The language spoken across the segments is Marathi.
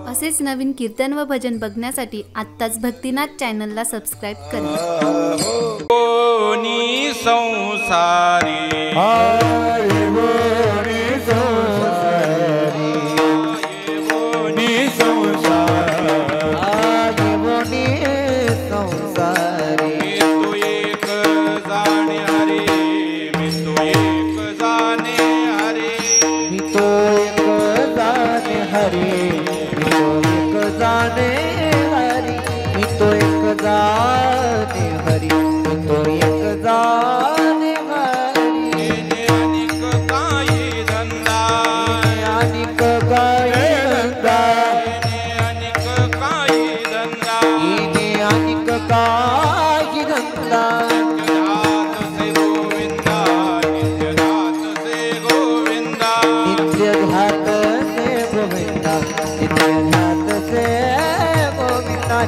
असेच नवीन कीर्तन व भजन बघण्यासाठी आत्ताच भक्तिनाथ चॅनलला सबस्क्राइब करा। कोणी संसारी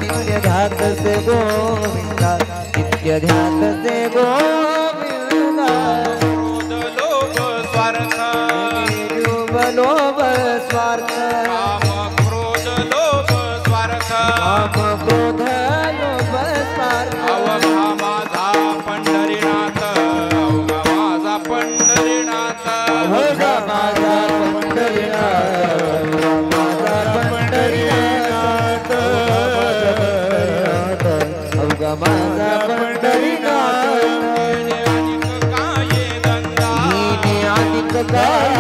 नित्य ध्यात से गोविंदा नित्य ध्यात से गोविंदा लोभ स्वार्थ काम क्रोध लोभ स्वार्थ अवघा माझा पंढरीनाथ अवघा माझा पंढरीनाथ अवघा माझा पंढरीनाथ अवघा माझा पंढरीनाथ अनिक काय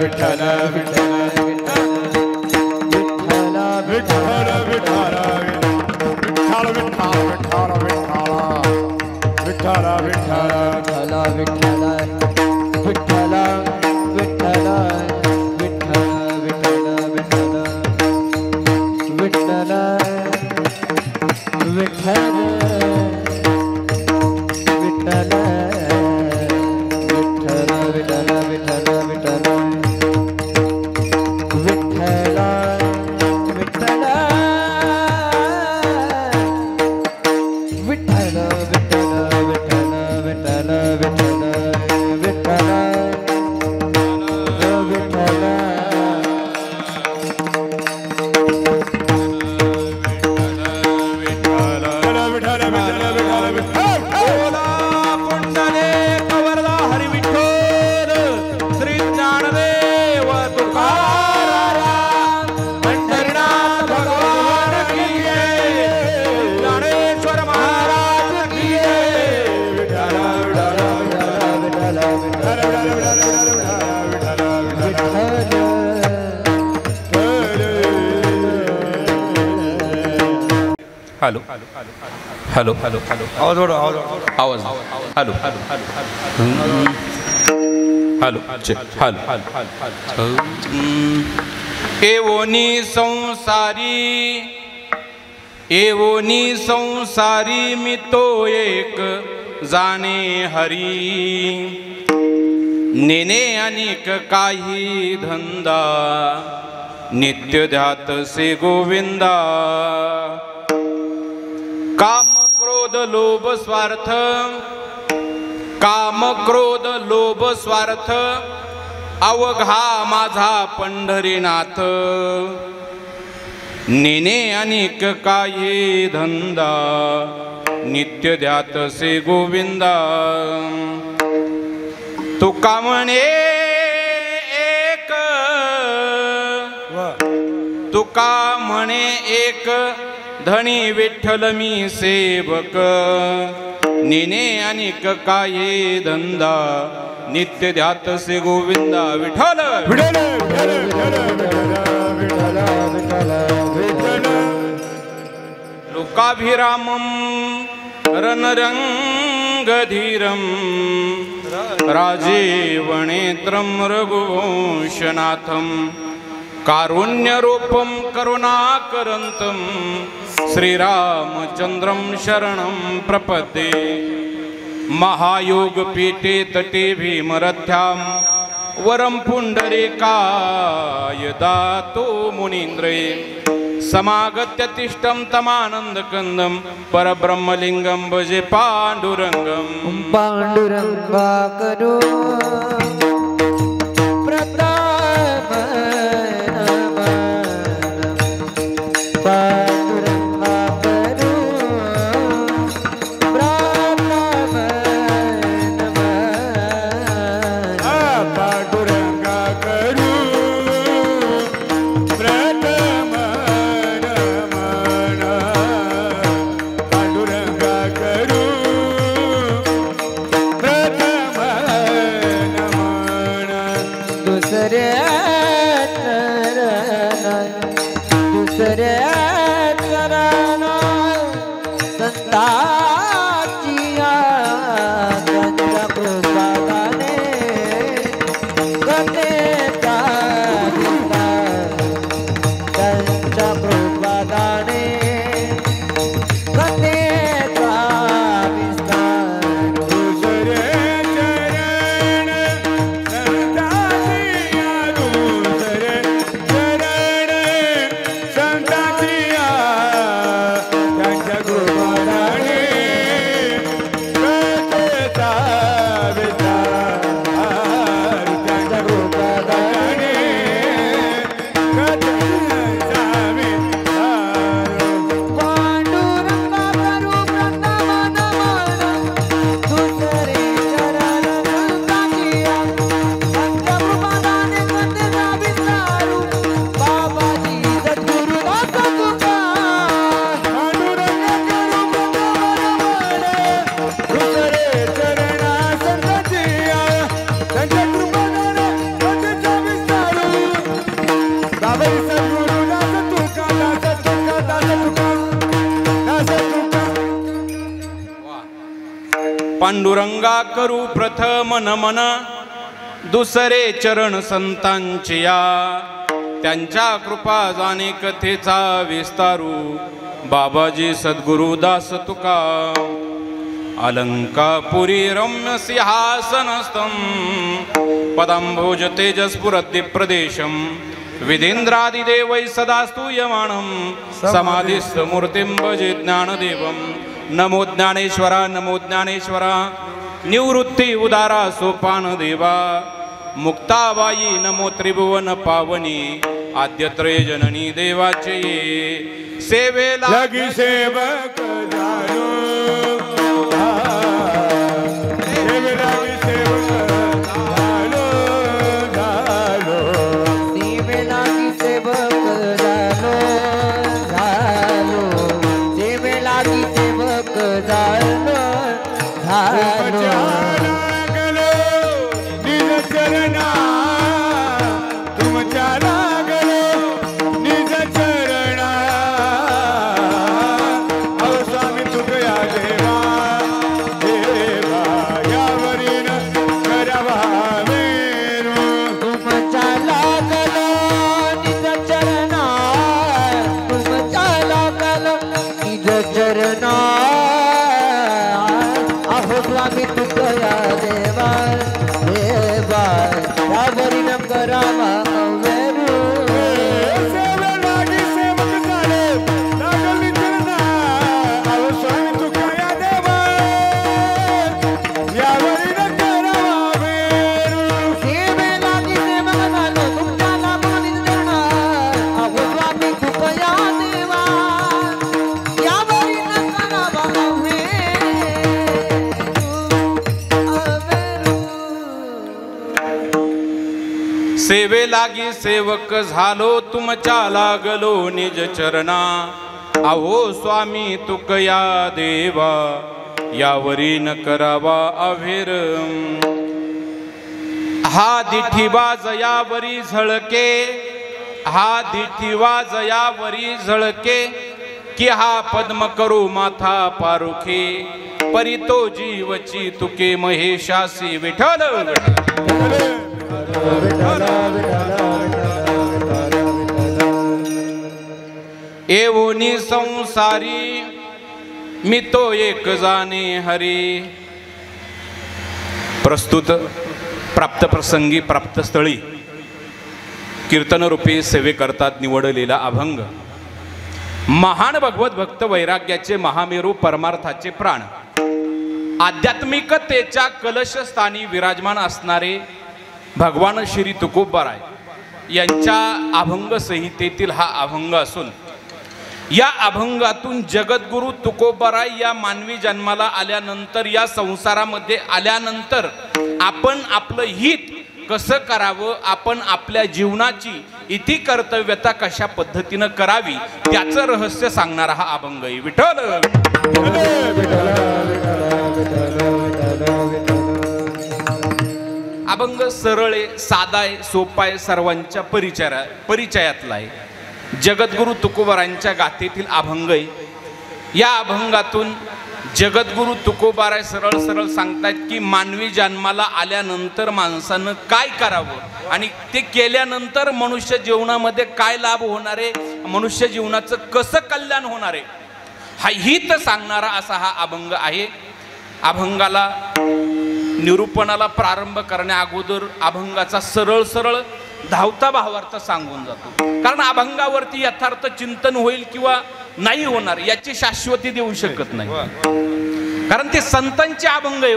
विठ्ठल हॅलो हॅलो हॅलो आवाज वाढव, आवाज हॅलो हॅलो हॅलो एवोनी संसारी मी तो एक जाणे हरी नेने अनेक काही धंदा नित्य ध्यात से गोविंदा काम क्रोध लोभ स्वार्थ अवघा माझा पंढरीनाथ नेने अनेक काही धंदा नित्य ध्यात से गोविंदा तुका म्हणे एक धनी विठ्ठल मी सेवक नेने अनेक काही धंदा नित्य ध्यात से गोविंदा विठ्ठल लोकाभिरामं रणरंगधीरं राजीवनेत्रं रघुवंशनाथं कारुण्यरूपं करुणाकरन्तं श्रीरामचन्द्रं शरणं प्रपद्ये महायोगपीठे तटे भीमरथ्यां वरं पुण्डरीकाय दातो मुनीन्द्रे समागत्य तिष्ठं तमानन्दकन्दं परब्रह्मलिङ्गं भजे पाण्डुरङ्गं पाण्डुरङ्गा करो पांडुरंगा करू प्रथम नमन दुसरे चरण संतांचे या त्यांच्या कृपा जाणे कथेचा विस्तारू बाबाजी सद्गुरुदास तुका अलंकापुरी रम्य सिंहासनस्थं पदांभोज तेजस्फुरद्दीप्रदेशं विधीन्द्रादिदेवैः सदा स्तूयमानं समाधिस्थ मूर्तिं भजे ज्ञानदेवं नमो ज्ञानेश्वरा निवृत्ति उदारा सोपान देवा मुक्ताबाई नमो त्रिभुवन पावनी आद्यत्रय जननी देवाचे सेवेला लगी सेवक झालो सेवे लागी सेवक झालो तुमच्या लागलो निज चरणा अहो स्वामी तुकया देवा यावरी न करावा अभिर हा दिठीबा जयावरी झळके हा दिठीवा जयावरी झळके की हा पद्म करू माथा पारुखे परितो जीवची तुके महेशासी विठ्ठल एवोनी संसारी मी तो एक जाणे हरी. प्रस्तुत प्राप्त प्रसंगी प्राप्त स्थळी कीर्तन रूपी सेवे करतात निवडलेला अभंग महान भगवत भक्त वैराग्याचे महामेरू परमार्थाचे प्राण आध्यात्मिकतेच्या कलशस्थानी विराजमान असणारे भगवान श्री तुकोबाराय यांच्या अभंग संहितेतील हा अभंग असून या अभंगातून जगद्गुरु तुकोबाराय या मानवी जन्माला आल्यानंतर या संसारामध्ये आल्यानंतर आपण आपलं हित कसं करावं आपण आपल्या जीवनाची इति कर्तव्यता कशा पद्धतीनं करावी त्याचं रहस्य सांगणारा हा अभंग आहे. विठ्ठल अभंग सरळ आहे साधा आहे सोपा आहे सर्वांच्या परिचयातला आहे. जगद्गुरु तुकोबारायांच्या गाथेतील अभंग आहे. या अभंगातून जगद्गुरु तुकोबाराय सरळ सरळ सांगतात की मानवी जन्माला आल्यानंतर माणसानं काय करावं आणि ते केल्यानंतर मनुष्य जीवनामध्ये काय लाभ होणार आहे मनुष्य जीवनाचं कसं कल्याण होणार आहे हा हित सांगणारा असा हा अभंग आहे. अभंगाला निरूपणाला प्रारंभ करण्या अगोदर अभंगाचा सरळ सरळ धावता भावार्थ सांगून जातो कारण अभंगावरती यथार्थ चिंतन होईल किंवा नाही होणार याची शाश्वती देऊ शकत नाही कारण ते संतांचे अभंग आहे.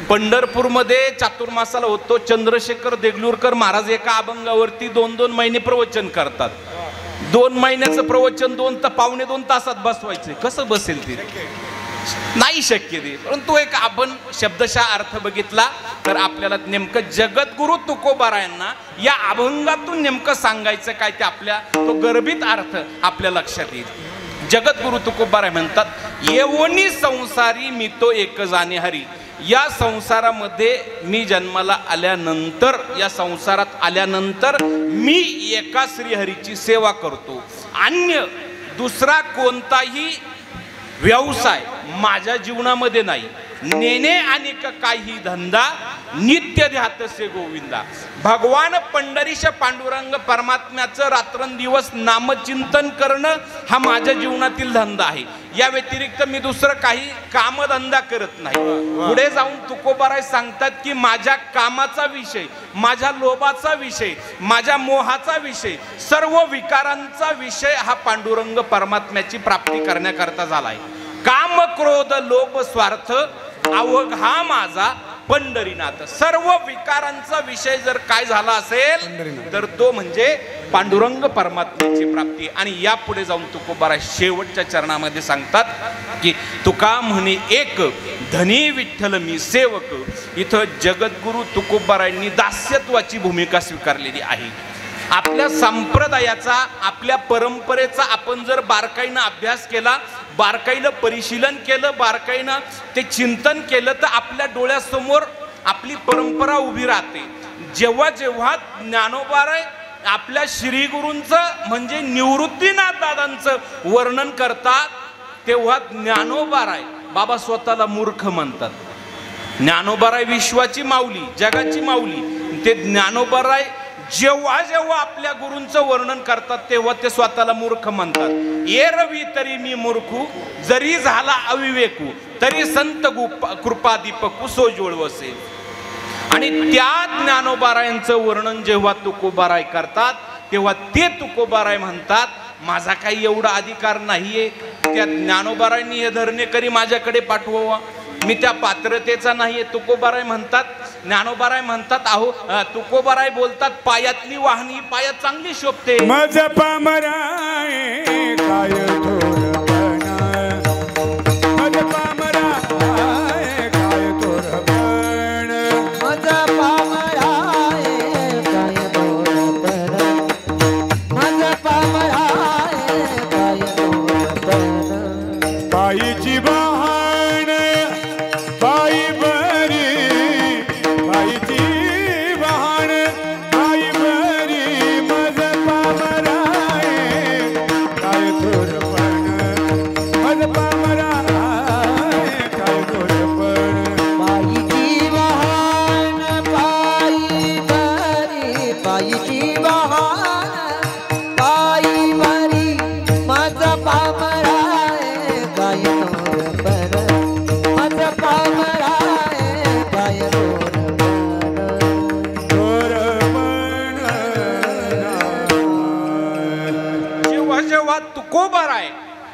पंढरपूरमध्ये चातुर्मासाला होतो चंद्रशेखर देगलूरकर महाराज एका अभंगावरती 2-2 महिने प्रवचन करतात. 2 महिन्याचं प्रवचन 2 तासात बसवायचे कसं बसेल ते नाही शक्य ते. परंतु एक आपण शब्दशः अर्थ बघितला तर आपल्याला नेमकं जगद्गुरु तुकोबारायांना या अभंगातून नेमकं सांगायचं काय ते आपल्या तो गर्भित अर्थ आपल्या लक्षात येईल. जगद्गुरु तुकोबाराय म्हणतात येवोनी संसारी मी तो एक जाणे हरी. या संसारामध्ये मी जन्माला आल्यानंतर या संसारात आल्यानंतर मी एका श्रीहरीची सेवा करतो. अन्य दुसरा कोणताही व्यवसाय माझ्या जीवनामध्ये नाही. नेने अनेक काही धंदा नित्य ध्यातसे गोविंदा. भगवान पंढरीश पांडुरंग परमात्म्याचं रात्रंदिवस नामचिंतन करणं हा माझ्या जीवनातील धंदा आहे. या व्यतिरिक्त मी दुसरं काही कामधंदा करत नाही. पुढे जाऊन तुकोबाराय सांगतात की माझ्या कामाचा विषय माझ्या लोभाचा विषय माझ्या मोहाचा विषय सर्व विकारांचा विषय हा पांडुरंग परमात्म्याची प्राप्ती करण्याकरता झालाय. काम क्रोध लोभ स्वार्थ अवघा माझा पंढरीनाथ. सर्व विकारांचा विषय जर काय झाला असेल तर तो म्हणजे पांडुरंग परमात्म्याची प्राप्ती. आणि या पुढे जाऊन तुकोबाराय शेवटच्या चरणामध्ये सांगतात की तुका म्हणे एक धनी विठ्ठल मी सेवक. इथं जगद्गुरु तुकोबारायांनी दास्यत्वाची भूमिका स्वीकारलेली आहे. आपल्या संप्रदायाचा आपल्या परंपरेचा आपण जर बारकाईनं अभ्यास केला बारकाईनं परिशीलन केलं बारकाईनं ते चिंतन केलं तर आपल्या डोळ्यासमोर आपली परंपरा उभी राहते. जेव्हा जेव्हा ज्ञानोबाराय आपल्या श्री गुरूंचं म्हणजे निवृत्तीनाथ दादांचं वर्णन करतात तेव्हा ज्ञानोबाराय बाबा स्वतःला मूर्ख म्हणतात. ज्ञानोबाराय विश्वाची माऊली जगाची माऊली. ते ज्ञानोबाराय जेव्हा जेव्हा आपल्या गुरूंचं वर्णन करतात तेव्हा ते स्वतःला मूर्ख म्हणतात. एरवी तरी मी मूर्खू जरी झाला अविवेकू तरी संत कृपा दीपकू सोजोळ वसे. आणि त्या ज्ञानोबारायांचं वर्णन जेव्हा तुकोबाराय करतात तेव्हा ते तुकोबाराय म्हणतात माझा काही एवढा अधिकार नाहीये त्या ज्ञानोबारायांनी हे धरणेकरी माझ्याकडे पाठवावा मी त्या पात्रतेचा नाहीये. तुकोबाराय म्हणतात ज्ञानोबाराय म्हणतात अहो तुकोबाराय बोलतात पायातली वाहनी पायात चांगली शोभते. मज पामराय काय थोरपणा मज पामराय काय थोरपण मज पामराय काय जेव्हा तुकोबाराय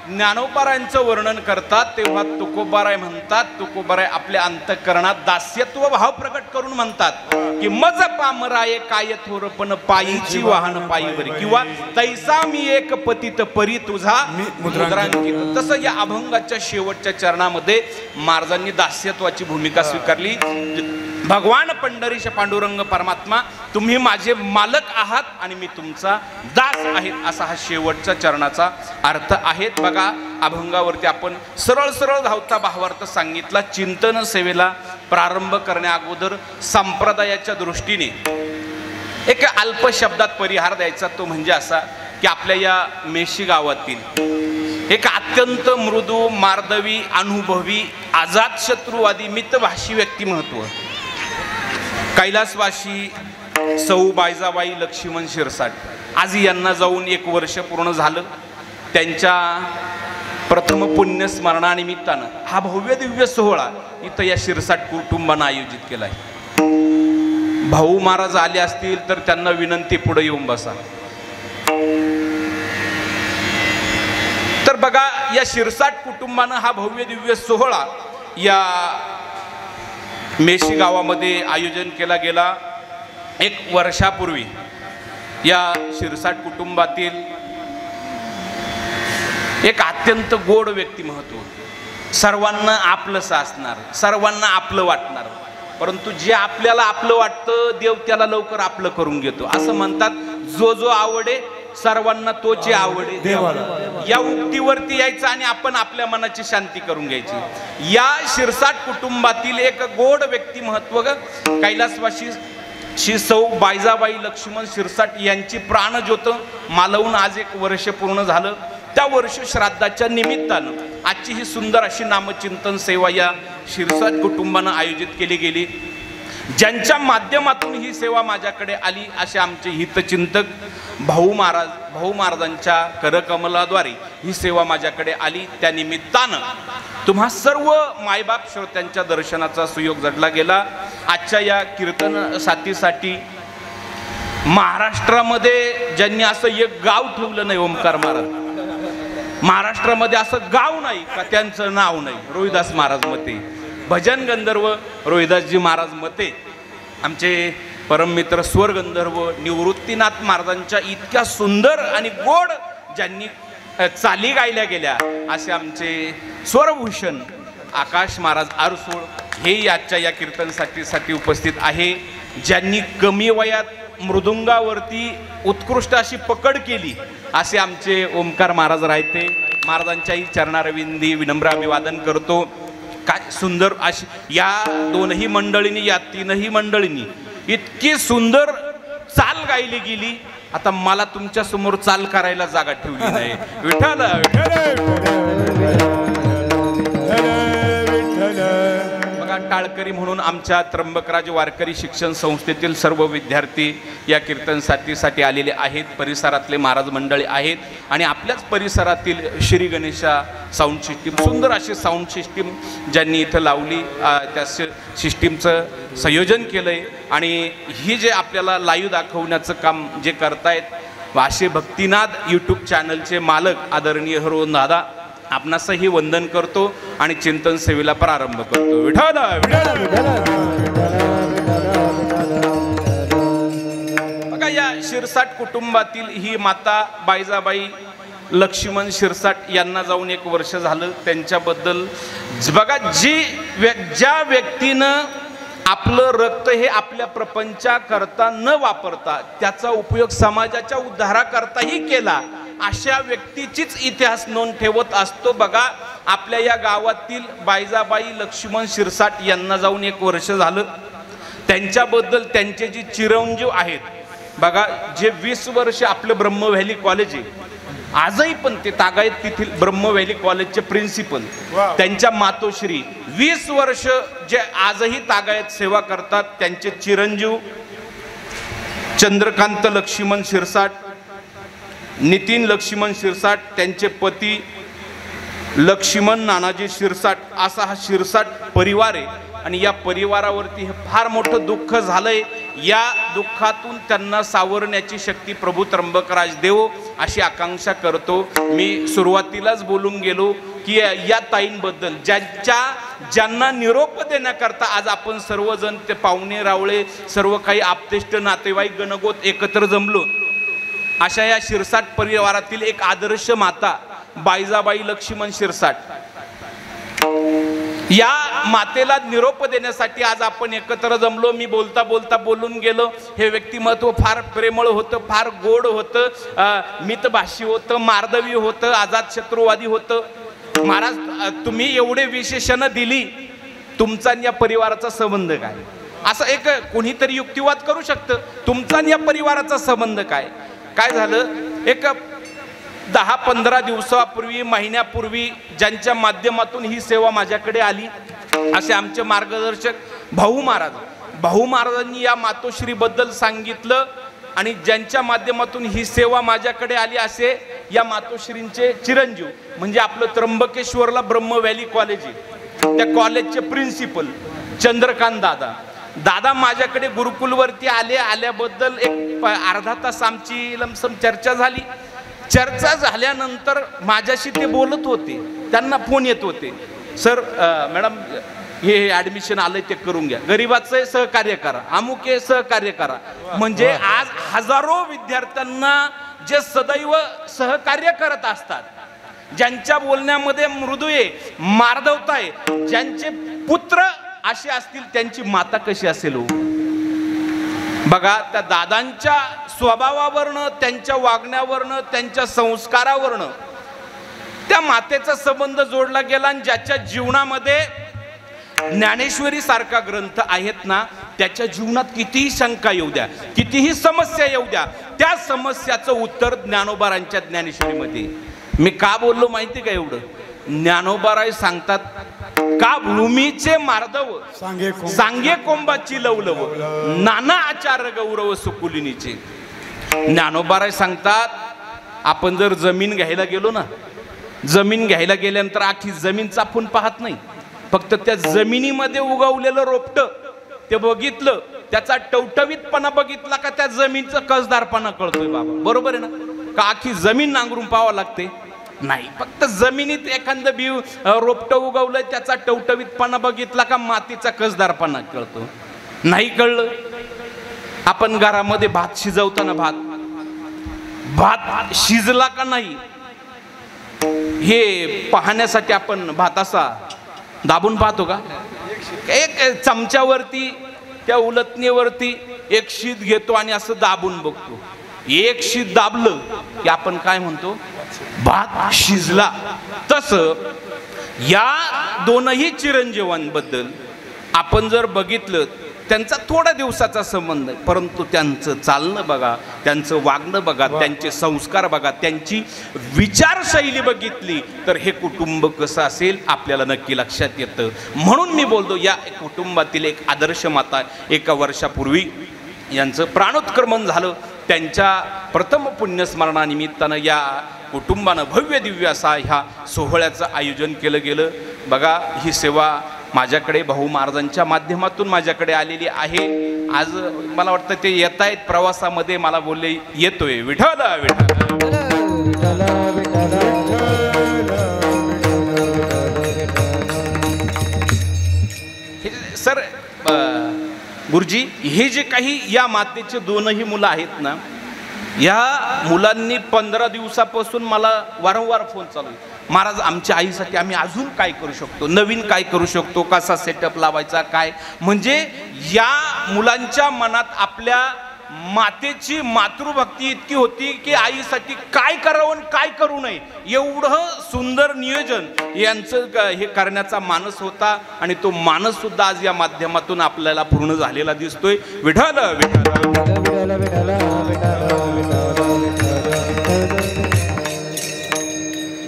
ज्ञानोबारायांचं वर्णन करतात तेव्हा तुकोबाराय म्हणतात, तुकोबाराय आपल्या अंतःकरणात दास्यत्व भाव प्रकट करून म्हणतात की मज पामराये काय थोरपण पायीची वाहन पायीवरी, किंवा तैसा मी एक पतित परी तुझा मुद्रांकित. तसं या अभंगाच्या शेवटच्या चरणामध्ये महाराजांनी दास्यत्वाची भूमिका स्वीकारली. भगवान पंढरीश पांडुरंग परमात्मा, तुम्ही माझे मालक आहात आणि मी तुमचा दास आहे, असा हा शेवटच्या चरणाचा अर्थ आहे. बघा, अभंगावरती आपण सरळ सरळ धावता भावार्थ सांगितला. चिंतन सेवेला प्रारंभ करण्या अगोदर संप्रदायाच्या दृष्टीने एक अल्प शब्दात परिहार द्यायचा, तो म्हणजे असा की आपल्या या मेशी गावातील एक अत्यंत मृदू, मार्दवी, अनुभवी, अजातशत्रुवादी, मितभाषी व्यक्तिमत्व कैलासवासी सौ बायजाबाई लक्ष्मण शिरसाट. आज यांना जाऊन 1 वर्ष पूर्ण झालं. त्यांच्या प्रथम पुण्यस्मरणानिमित्तानं हा भव्य दिव्य सोहळा इथं या शिरसाट कुटुंबानं आयोजित केलाय. भाऊ महाराज आले असतील तर त्यांना विनंती, पुढे येऊन बसा. तर बघा, या शिरसाट कुटुंबानं हा भव्य दिव्य सोहळा या मेशी गावामध्ये आयोजन केला गेला. 1 वर्षापूर्वी या शिरसाट कुटुंबातील एक अत्यंत गोड व्यक्तिमत्व, सर्वांना आपलंसं असणार, सर्वांना आपलं वाटणार, परंतु जे आपल्याला आपलं वाटतं देव त्याला लवकर आपलं करून घेतो. असं म्हणतात, जो जो आवडे सर्वांना तो जे आवडे देवाला. या उक्तीवरती यायचं आणि आपण आपल्या मनाची शांती करून घ्यायची. या शिरसाट कुटुंबातील एक गोड व्यक्तिमत्व कैलासवासी श्री सौ बायजाबाई लक्ष्मण शिरसाट यांची प्राणज्योत मालवून आज 1 वर्ष पूर्ण झालं. त्या वर्ष श्राद्धाच्या निमित्तानं आजची ही सुंदर अशी नामचिंतन सेवा या शिरसाट कुटुंबानं आयोजित केली गेली. ज्यांच्या माध्यमातून ही सेवा माझ्याकडे आली असे आमचे हितचिंतक भाऊ महाराजांच्या करकमलाद्वारे ही सेवा माझ्याकडे आली. त्या निमित्तानं तुम्हा सर्व मायबाप श्रोत्यांच्या दर्शनाचा सुयोग जडला गेला. आजच्या या कीर्तन साथीसाठी महाराष्ट्रामध्ये ज्यांनी असं एक गाव ठेवलं नाही, ओंकार महाराज, महाराष्ट्रामध्ये असं गाव नाही का त्यांचं नाव नाही. रोहिदास महाराज मते, भजन गंधर्व रोहिदासजी महाराज मते, आमचे परममित्र स्वर गंधर्व निवृत्तीनाथ महाराजांच्या इतक्या सुंदर आणि गोड ज्यांनी चाली गायल्या गेल्या असे आमचे स्वरभूषण आकाश महाराज आरसूळ हे आजच्या या कीर्तनसाठी उपस्थित आहे. ज्यांनी कमी वयात मृदुंगावरती उत्कृष्ट अशी पकड केली असे आमचे ओंकार महाराज रायते. महाराजांच्याही चरणारविंदी विनम्र अभिवादन करतो. काय सुंदर अशी या 2ही मंडळींनी, या 3ही मंडळींनी इतकी सुंदर चाल गायली गेली. आता मला तुमच्या समोर चाल करायला जागा ठेवली नाही. विठ्ठल बघा, टाळकरी म्हणून आमच्या त्र्यंबकराज वारकरी शिक्षण संस्थेतील सर्व विद्यार्थी या कीर्तनसाठी आलेले आहेत. परिसरातले महाराज मंडळी आहेत आणि आपल्याच परिसरातील श्री गणेशा साऊंड सिस्टीम, सुंदर अशी साऊंड सिस्टीम ज्यांनी इथं लावली, त्या सिस्टीमचं संयोजन केलंय आणि ही जे आपल्याला लाईव्ह दाखवण्याचं काम जे करतायत असे भक्तिनाद यूट्यूब चॅनलचे मालक आदरणीय हरोन दादा, आपणासही वंदन करतो आणि चिंतन सेवेला प्रारंभ करतो. विठ्ठल बघा, या शिरसाट कुटुंबातील ही माता बायजाबाई लक्ष्मण शिरसाट यांना जाऊन 1 वर्ष झालं. त्यांच्याबद्दल बघा, ज्या व्यक्तीनं आपलं रक्त हे आपल्या प्रपंचाकरता न वापरता त्याचा उपयोग समाजाच्या उद्धाराकरताही केला, अशा व्यक्तीचीच इतिहास नोंद ठेवत असतो. बघा, आपल्या या गावातील बायजाबाई लक्ष्मण शिरसाट यांना जाऊन 1 वर्ष झालं. त्यांच्याबद्दल त्यांचे जे चिरंजीव आहेत, बघा, जे 20 वर्ष आपलं ब्रह्म व्हॅली कॉलेज आहे, आजही पण ते तागायत तेथील ब्रह्म व्हॅली कॉलेजचे प्रिन्सिपल, त्यांच्या मातोश्री 20 वर्ष जे आजही तागायत सेवा करतात, त्यांचे चिरंजीव चंद्रकांत लक्ष्मण शिरसाट, नितीन लक्ष्मण शिरसाट, त्यांचे पती लक्ष्मण नानाजी शिरसाट, असा हा शिरसाट परिवार आहे. आणि या परिवारावरती हे फार मोठं दुःख झालंय. या दुःखातून त्यांना सावरण्याची शक्ती प्रभू त्र्यंबकराज देव अशी आकांक्षा करतो. मी सुरुवातीलाच बोलून गेलो की या ताईंबद्दल ज्यांना निरोप देण्याकरता आज आपण सर्वजण ते पाहुणे रावळे सर्व काही आप्तेष्ट नातेवाईक गणगोत एकत्र जमलो. अशा या शिरसाट परिवारातील एक आदर्श माता बायजाबाई लक्ष्मण शिरसाट, या मातेला निरोप देण्यासाठी आज आपण एकत्र जमलो. मी बोलता बोलता बोलून गेलो. हे व्यक्तिमत्व फार प्रेमळ होतं, फार गोड होतं, मितभाषी होतं, मार्दवी होतं, आझाद शत्रुवादी होतं. महाराज तुम्ही एवढे विशेषणं दिली, तुमचा आणि या परिवाराचा संबंध काय? असं एक कोणीतरी युक्तिवाद करू शकतं. तुमचा आणि या परिवाराचा संबंध काय? काय झालं, एक 10-15 दिवसापूर्वी महिन्यापूर्वी ज्यांच्या माध्यमातून ही सेवा माझ्याकडे आली असे आमचे मार्गदर्शक भाऊ महाराजांनी या मातोश्रीबद्दल सांगितलं आणि ज्यांच्या माध्यमातून ही सेवा माझ्याकडे आली असे या मातोश्रींचे चिरंजीव म्हणजे आपलं त्र्यंबकेश्वरला ब्रह्म व्हॅली कॉलेज आहे, त्या कॉलेजचे प्रिन्सिपल चंद्रकांत दादा माझ्याकडे गुरुकुलवरती आल्याबद्दल एक अर्धा तास आमची लमसम चर्चा झाली. चर्चा झाल्यानंतर माझ्याशी ते बोलत होते. त्यांना फोन येत होते, सर मॅडम हे ॲडमिशन आलंय ते करून घ्या, गरीबाचं सहकार्य करा, अमुके सहकार्य करा. म्हणजे आज हजारो विद्यार्थ्यांना जे सदैव सहकार्य करत असतात, ज्यांच्या बोलण्यामध्ये मृदू आहे, मार्दवता आहे, ज्यांचे पुत्र असे असतील त्यांची माता कशी असेल हो? बघा, त्या दादांच्या स्वभावावरनं, त्यांच्या वागण्यावरनं, त्यांच्या संस्कारावरनं त्या मातेचा संबंध जोडला गेला. आणि ज्याच्या जीवनामध्ये ज्ञानेश्वरी सारखा ग्रंथ आहेत ना, त्याच्या जीवनात कितीही शंका येऊ द्या, कितीही समस्या येऊ द्या, त्या समस्याचं उत्तर ज्ञानोबारांच्या ज्ञानेश्वरीमध्ये. मी का बोललो माहिती का एवढं? ज्ञानोबाराय सांगतात, का भूमीचे मार्दव सांगे कोंबाची लवलव, नाना आचार गौरव सुकुलिनीचे. ज्ञानोबाराय सांगतात, आपण जर जमीन घ्यायला गेलो ना, जमीन घ्यायला गेल्यानंतर आखी जमीन चापून पाहत नाही, फक्त त्या जमिनीमध्ये उगवलेलं रोपट ते बघितलं, त्याचा टवटवीतपणा बघितला का त्या जमीनचा कसदारपणा कळतोय बाबा. बरोबर आहे ना? का आखी जमीन नांगरून पाहावं लागते? नाही, फक्त जमिनीत एखादं बी रोपट उगवलंय त्याचा टवटवीतपणा बघितला का मातीचा कसदारपणा कळतो. नाही कळलं, आपण घरामध्ये भात शिजवताना भात शिजला का नाही हे पाहण्यासाठी आपण भात असा दाबून पाहतो का? एक चमच्यावरती त्या उलटणीवरती एक शीत घेतो आणि असं दाबून बघतो. एक शीत दाबलं की आपण काय म्हणतो? भात शिजला. तसं या दोनही चिरंजीवांबद्दल आपण जर बघितलं, त्यांचा थोड्या दिवसाचा संबंध आहे, परंतु त्यांचं चालणं बघा, त्यांचं वागणं बघा, त्यांचे संस्कार बघा, त्यांची विचारशैली बघितली तर हे कुटुंब कसं असेल आपल्याला नक्की लक्षात येतं. म्हणून मी बोलतो, या कुटुंबातील एक आदर्श माता 1 वर्षापूर्वी यांचं प्राणोत्क्रमण झालं. त्यांच्या प्रथम पुण्यस्मरणानिमित्तानं या कुटुंबानं भव्य दिव्य असा ह्या सोहळ्याचं आयोजन केलं गेलं. बघा, ही सेवा माझ्याकडे भाऊ महाराजांच्या माध्यमातून माझ्याकडे आलेली आहे. आज मला वाटतं ते येत आहेत प्रवासामध्ये, मला बोलले येतोय विठ्ठल विठ्ठल. सर गुरुजी, हे जे काही या मातेचे दोनही मुलं आहेत ना, या मुलांनी 15 दिवसापासून मला वारंवार फोन चालू आहे, महाराज आमच्या आईसाठी आम्ही अजून काय करू शकतो, नवीन काय करू शकतो, कसा सेटअप लावायचा काय. म्हणजे या मुलांच्या मनात आपल्या मातेची मातृभक्ती इतकी होती की आईसाठी काय करावं आणि काय करू नये एवढं सुंदर नियोजन यांचं हे करण्याचा मानस होता. आणि तो मानस सुद्धा आज या माध्यमातून आपल्याला पूर्ण झालेला दिसतोय. विठ्ठल विठ्ठल.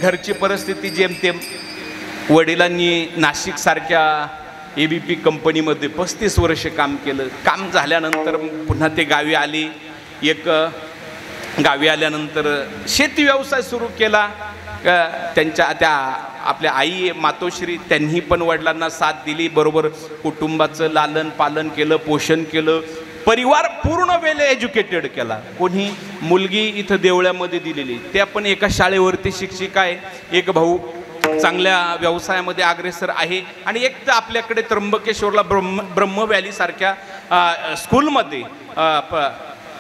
घरची परिस्थिती जेमतेम, वडिलांनी नाशिक सारख्या ABP कंपनीमध्ये 35 वर्ष काम केलं. काम झाल्यानंतर पुन्हा ते गावी आले. गावी आल्यानंतर शेती व्यवसाय सुरू केला. त्यांच्या त्या आपल्या आई मातोश्री त्यांनी पण वडिलांना साथ दिली, बरोबर कुटुंबाचं लालन पालन केलं, पोषण केलं. परिवार पूर्ण वेल एज्युकेटेड केला. कोणी मुलगी इथं देवळ्यामध्ये दिलेली, त्या पण एका शाळेवरती शिक्षिका आहे, एक भाऊ चांगल्या व्यवसायामध्ये अग्रेसर आहे, आणि एक तर आपल्याकडे त्र्यंबकेश्वरला ब्रह्म व्हॅली सारख्या स्कूलमध्ये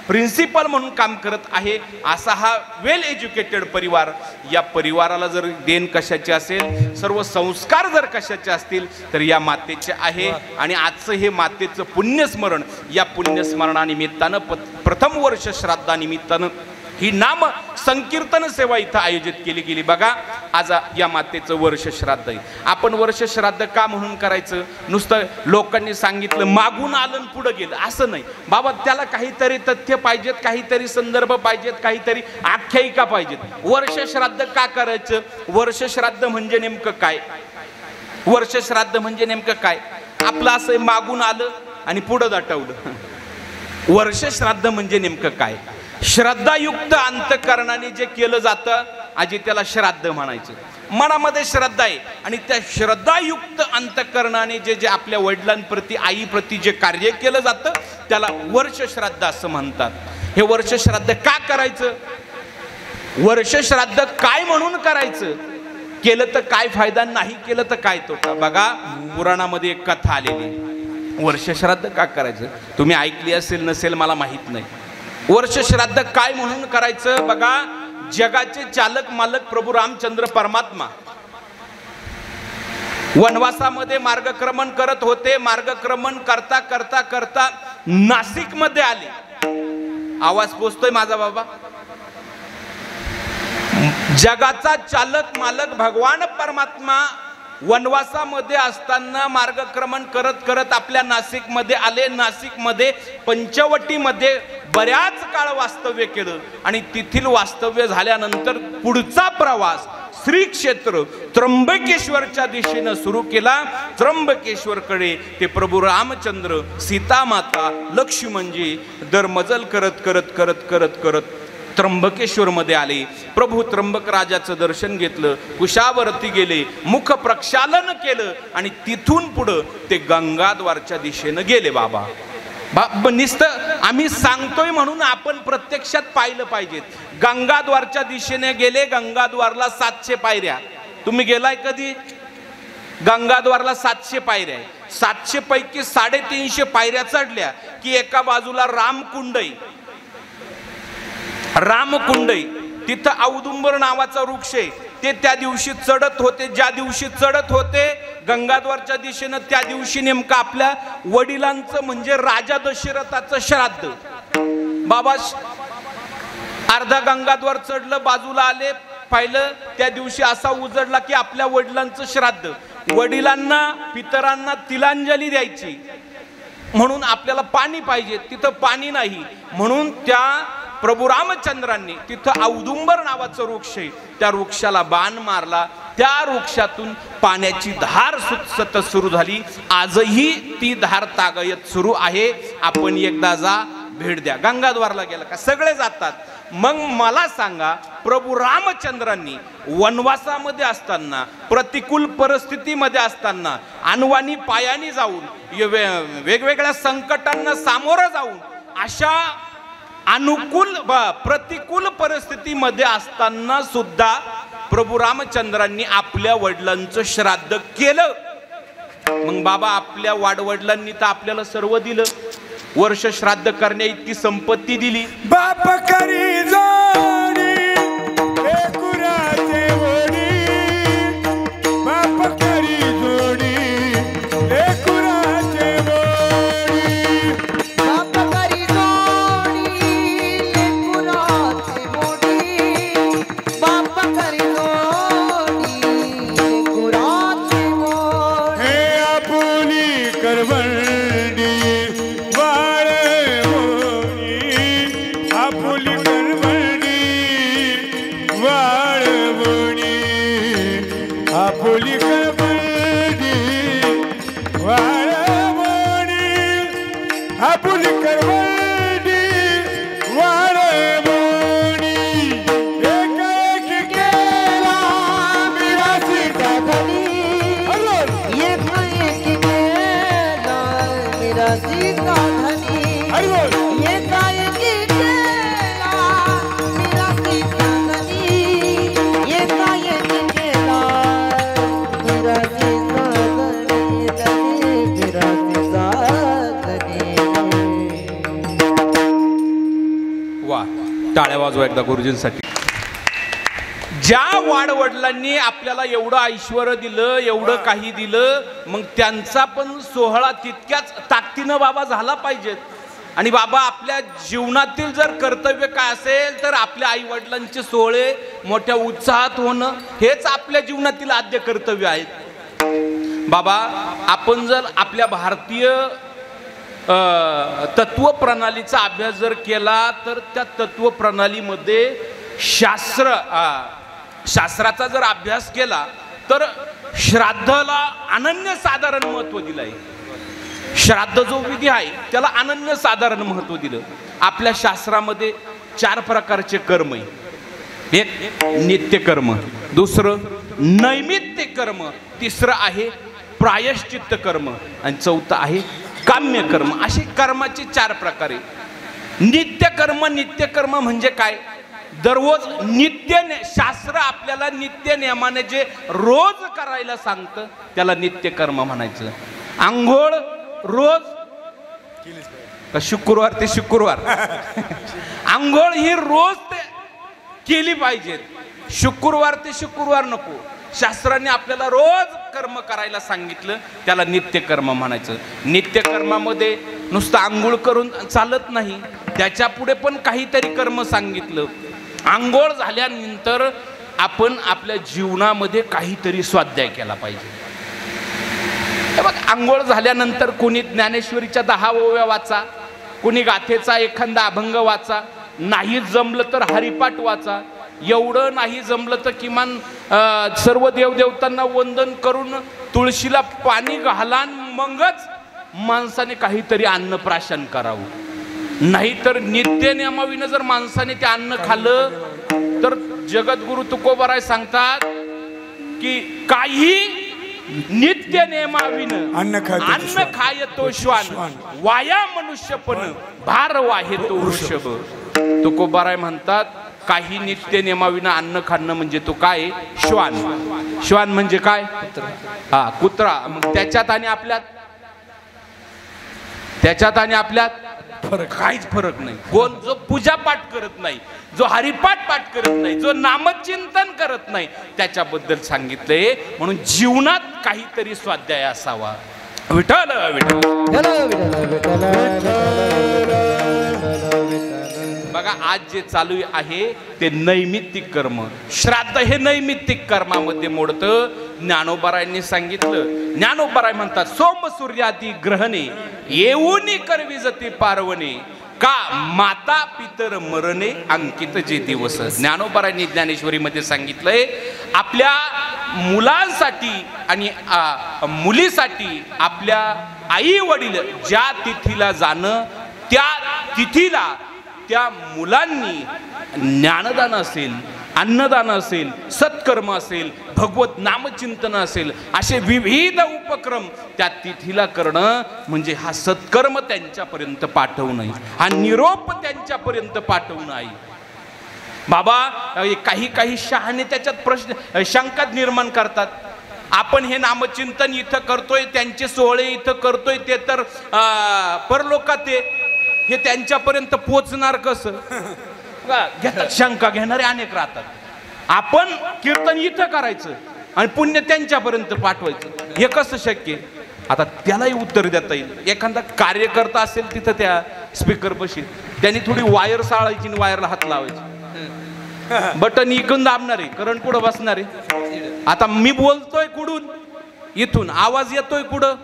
प्रिन्सिपल म्हणून काम करत आहे. असा हा वेल एज्युकेटेड परिवार. या परिवाराला जर देण कशाची असेल, सर्व संस्कार जर कशाचे असतील तर या मातेचे आहे. आणि आजचं हे मातेचं पुण्यस्मरण, या पुण्यस्मरणानिमित्तानं प्रथम वर्ष श्राद्धानिमित्तानं ही नाम संकीर्तन सेवा इथं आयोजित केली गेली. बघा, आज या मातेचं वर्ष श्राद्ध आहे. आपण वर्ष श्राद्ध का म्हणून करायचं? नुसतं लोकांनी सांगितलं मागून आलं पुढं गेलं असं नाही बाबा. त्याला काहीतरी तथ्य पाहिजेत, काहीतरी संदर्भ पाहिजेत, काहीतरी आख्यायिका पाहिजेत. वर्ष श्राद्ध का करायचं? वर्ष श्राद्ध म्हणजे नेमकं काय? वर्ष श्राद्ध म्हणजे नेमकं काय? आपलं असं मागून आलं आणि पुढं दाटवलं. वर्ष श्राद्ध म्हणजे नेमकं काय? श्रद्धायुक्त अंतःकरणाने जे केलं जातं आजी त्याला श्राद्ध म्हणायचं. मनामध्ये श्रद्धा आहे आणि त्या श्रद्धायुक्त अंतःकरणाने जे जे आपल्या वडिलांप्रती, आईप्रती जे कार्य केलं जातं त्याला वर्ष श्राद्ध असं म्हणतात. हे वर्ष श्राद्ध का करायचं? वर्ष श्राद्ध काय म्हणून करायचं? केलं तर काय फायदा, नाही केलं तर काय तोटा? बघा, पुराणामध्ये एक कथा आलेली. वर्ष श्राद्ध का करायचं? तुम्ही ऐकली असेल नसेल मला माहित नाही. वर्ष श्राद्ध काय म्हणून करायचं? बघा, जगाचे चालक मालक प्रभू रामचंद्र परमात्मा वनवासामध्ये मार्गक्रमण करत होते. मार्गक्रमण करता करता करता नाशिक मध्ये आले. आवाज पोचतोय माझा बाबा? जगाचा चालक मालक भगवान परमात्मा वनवासामध्ये असताना मार्गक्रमण करत करत आपल्या नाशिकमध्ये आले. नाशिकमध्ये पंचवटीमध्ये बऱ्याच काळ वास्तव्य केलं आणि तेथील वास्तव्य झाल्यानंतर पुढचा प्रवास श्री क्षेत्र त्र्यंबकेश्वरच्या दिशेनं सुरू केला. त्र्यंबकेश्वरकडे ते प्रभू रामचंद्र, सीता माता, लक्ष्मणजी दरमजल करत करत करत करत करत त्र्यंबकेश्वर मध्ये आले. प्रभू त्र्यंबक राजाचं दर्शन घेतलं, कुशावरती गेले, मुख प्रक्षालन केलं आणि तिथून पुढं ते गंगाद्वारच्या दिशेनं गेले. बाबा नुसतं आम्ही सांगतोय म्हणून आपण प्रत्यक्षात पाहिलं पाहिजे. गंगाद्वारच्या दिशेने गेले. गंगाद्वारला 700 पायऱ्या. तुम्ही गेलाय कधी? गंगाद्वारला 700 पायऱ्या आहे. 700 पैकी 350 पायऱ्या चढल्या की एका बाजूला रामकुंड आहे. रामकुंड तिथं औदुंबर नावाचा वृक्ष आहे. ते त्या दिवशी चढत होते. ज्या दिवशी चढत होते गंगाद्वारच्या दिशेनं, त्या दिवशी नेमकं आपल्या वडिलांचं म्हणजे राजा दशरथाचं श्राद्ध. बाबा अर्धा गंगाद्वार चढलं, बाजूला आले, पाहिलं त्या दिवशी असा उजडला की आपल्या वडिलांचं श्राद्ध. वडिलांना पितरांना तिलांजली द्यायची म्हणून आपल्याला पाणी पाहिजे, तिथं पाणी नाही. म्हणून त्या प्रभू रामचंद्रांनी तिथं औदुंबर नावाचं वृक्ष आहे, त्या वृक्षाला बाण मारला. त्या वृक्षातून पाण्याची धार सतत सुरू झाली. आजही ती धार तागयत सुरू आहे. आपण एकदा जा, भेट द्या. गंगाद्वारला गेला का? सगळे जातात. मग मला सांगा, प्रभू रामचंद्रांनी वनवासामध्ये असताना, प्रतिकूल परिस्थितीमध्ये असताना, अनवाणी पायानी जाऊन, वेगवेगळ्या संकटांना सामोरं जाऊन, अशा अनुकूल प्रतिकूल परिस्थितीमध्ये असताना सुद्धा प्रभू रामचंद्रांनी आपल्या वडिलांचं श्राद्ध केलं. मग बाबा आपल्या वाडवडिलांनी तर आपल्याला सर्व दिलं. वर्ष श्राद्ध करण्या इतकी संपत्ती दिली. बाप करी जोडी एकुराचे वडील, बाप करी जोडी एकुराचे वडील, बाप करी जोडी एकुराचे वडील, बाप करी जोडी एकुराचे वडील. हे आपुली करवंडी आपुली करवंडी वाळवणी, आपुली करवंडी वाळवणी, आपुली करवंडी वाळवणी. एका एक केला मिरासीचा धनी, एक एक केला मिरासीचा धनी. वाजवा एकदा गुरुजींसाठी. ज्या वाडवडिलांनी आपल्याला एवढं ऐश्वर दिलं, एवढं काही दिलं, मग त्यांचा पण सोहळा तितक्याच ताकदीनं बाबा झाला पाहिजे. आणि बाबा आपल्या जीवनातील जर कर्तव्य काय असेल तर आपल्या आई वडिलांचे सोहळे मोठ्या उत्साहात होणं हेच आपल्या जीवनातील आद्य कर्तव्य आहेत. बाबा आपण जर आपल्या भारतीय तत्व प्रणालीचा अभ्यास जर केला तर त्या तत्व प्रणालीमध्ये शास्त्राचा जर अभ्यास केला तर श्राद्धाला अनन्यसाधारण महत्व दिलं आहे. श्राद्ध जो विधी आहे त्याला अनन्यसाधारण महत्व दिलं. आपल्या शास्त्रामध्ये 4 प्रकारचे कर्म आहे. एक नित्यकर्म, दुसरं नैमित्तिक कर्म, तिसरं आहे प्रायश्चित्त कर्म आणि चौथं आहे काम्य कर्म. असे कर्माचे 4 प्रकार आहे. नित्यकर्म म्हणजे काय? दररोज शास्त्र आपल्याला नित्य नियमाने जे रोज करायला सांगतं त्याला नित्यकर्म म्हणायचं. आंघोळ रोज शुक्रवार ते शुक्रवार आंघोळ ही रोज केली पाहिजे. शुक्रवार ते शुक्रवार नको. शास्त्राने आपल्याला रोज कर्म करायला सांगितलं त्याला नित्यकर्म म्हणायचं. नित्यकर्मामध्ये नुसतं आंघोळ करून चालत नाही, त्याच्या पुढे पण काहीतरी कर्म सांगितलं. आंघोळ झाल्यानंतर आपण आपल्या जीवनामध्ये काहीतरी स्वाध्याय केला पाहिजे. बघ, आंघोळ झाल्यानंतर कोणी ज्ञानेश्वरीच्या 10 ओव्या वाचा, कोणी गाथेचा एखादा अभंग वाचा, नाही जमलं तर हरिपाठ वाचा, एवढं नाही जमलं तर किमान सर्व देवदेवतांना वंदन करून तुळशीला पाणी घाला, मगच माणसाने काहीतरी अन्नप्राशन करावं. नाहीतर नित्य नियमाविनं जर माणसाने ते अन्न खाल्लं तर जगद्गुरु तुकोबाराय सांगतात की काही नित्य नियमाविनं अन्न खाय तो श्वान, वाया मनुष्यपण भार वाहे तो वृषभ. तुकोबाराय म्हणतात काही नित्य नियमाविनं अन्न खाणं म्हणजे तो काय? श्वान. श्वान म्हणजे काय? कुत्रा. मग त्याच्यात आणि आपल्यात काहीच फरक नाही. कोण जो पूजा पाठ करत नाही, जो हरिपाठ पाठ करत नाही, जो नामचिंतन करत नाही, त्याच्याबद्दल सांगितलंय. म्हणून जीवनात काहीतरी स्वाध्याय असावा. विठ्ठल बघा आज जे चालू आहे ते नैमित्तिक कर्म. श्राद्ध हे नैमित्तिक कर्मामध्ये मोडतं. ज्ञानोबारायांनी सांगितलं. ज्ञानोबाराय म्हणतात सोम सूर्यादी ग्रहणे येऊनी करवी जती पार्वणे, का माता पितर मरणे अंकित जे दिवस. ज्ञानोबारायांनी ज्ञानेश्वरीमध्ये सांगितलंय आपल्या मुलांसाठी आणि मुलीसाठी आपल्या आई वडील ज्या तिथीला जाणं त्या तिथीला त्या मुलांनी ज्ञानदान असेल, अन्नदान असेल, सत्कर्म असेल, भगवत नामचिंतन असेल, असे विविध उपक्रम त्या तिथीला करणं म्हणजे हा सत्कर्म त्यांच्यापर्यंत पाठवणं, हा निरोप त्यांच्यापर्यंत पाठवणं आहे. बाबा काही शहाणे त्याच्यात प्रश्न शंका निर्माण करतात. आपण हे नामचिंतन इथं करतोय, त्यांचे सोहळे इथं करतोय, ते तर परलोकात हे त्यांच्यापर्यंत पोचणार कसं? शंका घेणारे अनेक राहतात. आपण कीर्तन इथं करायचं आणि पुण्य त्यांच्यापर्यंत पाठवायचं, हे कसं शक्य? आता त्यालाही उत्तर देता येईल. एखादा कार्यकर्ता असेल तिथं त्या स्पीकर बशी त्यांनी थोडी वायर साळायची आणि वायरला हात लावायचे, बटन इकडून दाबणारे, करंट कुठं बसणारे. आता मी बोलतोय कुठून? इथून. आवाज येतोय कुठं?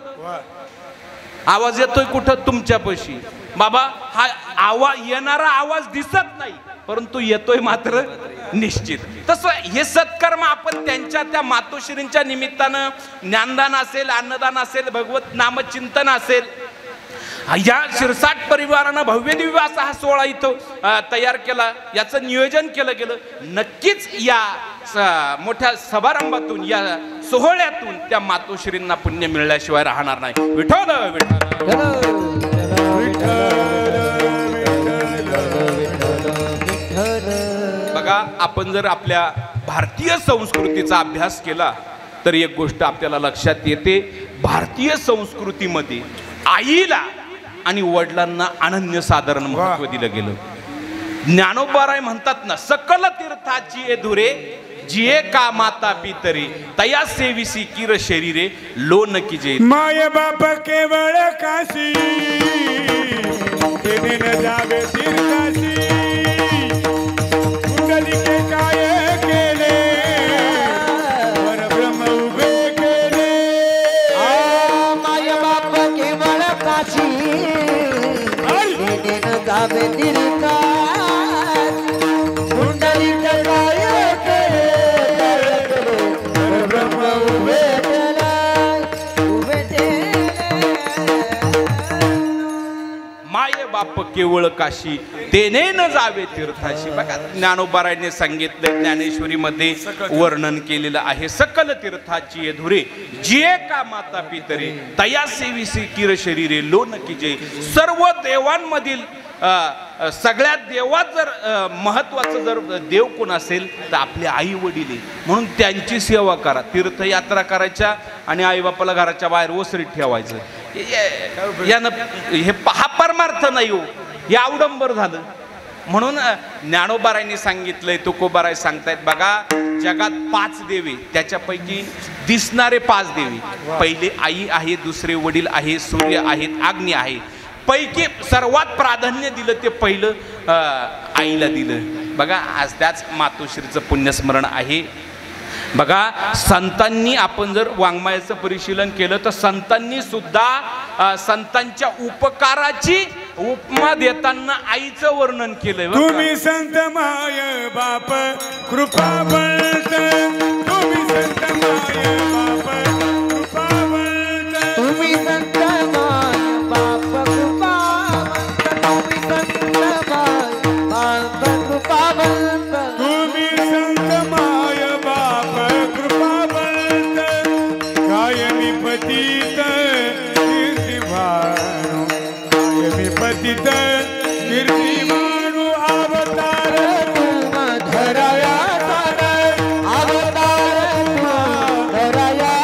आवाज येतोय कुठं? तुमच्यापाशी. बाबा हा येणारा आवाज दिसत नाही परंतु येतोय मात्र निश्चित. तसं हे सत्कर्म आपण त्यांच्या त्या मातोश्रींच्या निमित्तानं ज्ञानदान असेल, अन्नदान असेल, भगवत नामचिंतन असेल, या शिरसाट परिवारानं भव्य दिव्य असा हा सोहळा इथं तयार केला, याचं नियोजन केलं गेलं. नक्कीच या मोठ्या समारंभातून, या सोहळ्यातून त्या मातोश्रींना पुण्य मिळल्याशिवाय राहणार नाही. विठ्ठल विठ्ठल. बघा आपण जर आपल्या भारतीय संस्कृतीचा अभ्यास केला तर एक गोष्ट आपल्याला लक्षात येते. भारतीय संस्कृतीमध्ये आईला आणि वडिलांना अनन्यसाधारण महत्त्व दिलं गेलं. ज्ञानोबाराय म्हणतात ना, सकल तीर्थाची ए धुरे जिये का माता पितरी तया सेविसी किर शरीरे लोन की जे. माय बाप केवळ काशी तेने न जावे तीर्थाशी. कुंडलिके काय केले परब्रह्म उभे केले. माय बाप केवळ काशी तेने न जावे तीर्थाशी. कुंडलिके काय केले परब्रह्म उभे केले. उभे केले. माय बाप केवळ काशी तेने न जावे तीर्थाशी. बघा ज्ञानोबारायने सांगितलं, ज्ञानेश्वरीमध्ये वर्णन केलेलं आहे. सकल तीर्थाची धुरे जिये का माता पितरे तया सेविसी किर शरीरे लोन की जे. सर्व देवांमधील सगळ्यात देवात जर महत्वाचं जर देव कोण असेल तर आपले आई वडील आहे. म्हणून त्यांची सेवा करा. तीर्थयात्रा करायच्या आणि आई बापाला घराच्या बाहेर ओसरीत ठेवायचं यानं हे हा परमार्थ नाही हो, हे अवडंबर झालं. म्हणून ज्ञानोबारायने सांगितलंय, तुकोबाराय सांगतायत बघा, जगात 5 देवे, त्याच्यापैकी दिसणारे 5 देवी. पहिले आई आहे, दुसरे वडील आहे, सूर्य आहेत, अग्नी आहे. पैकी सर्वात प्राधान्य दिलं ते पहिलं आईला दिलं. बघा आज त्याच मातोश्रीचं पुण्यस्मरण आहे. बघा संतांनी आपण जर वाङ्मयाचं परिशीलन केलं तर संतांनी सुद्धा संतांच्या उपकाराची उपमा देताना आईचं वर्णन केलंय. तुम्ही संत माय बाप कृपा बळत. तुम्ही संत माय बाप कृपा बळत. तुम्ही संत माय बाप कृपा बळत. तुम्ही संत माय बाप कृपा बळत. तुम्ही संत माय बाप कृपा बळत. कायमी पतित कीर्तिवाणू. कायमी पतित कीर्तिवाणू अवतार धराया अवतार धराया.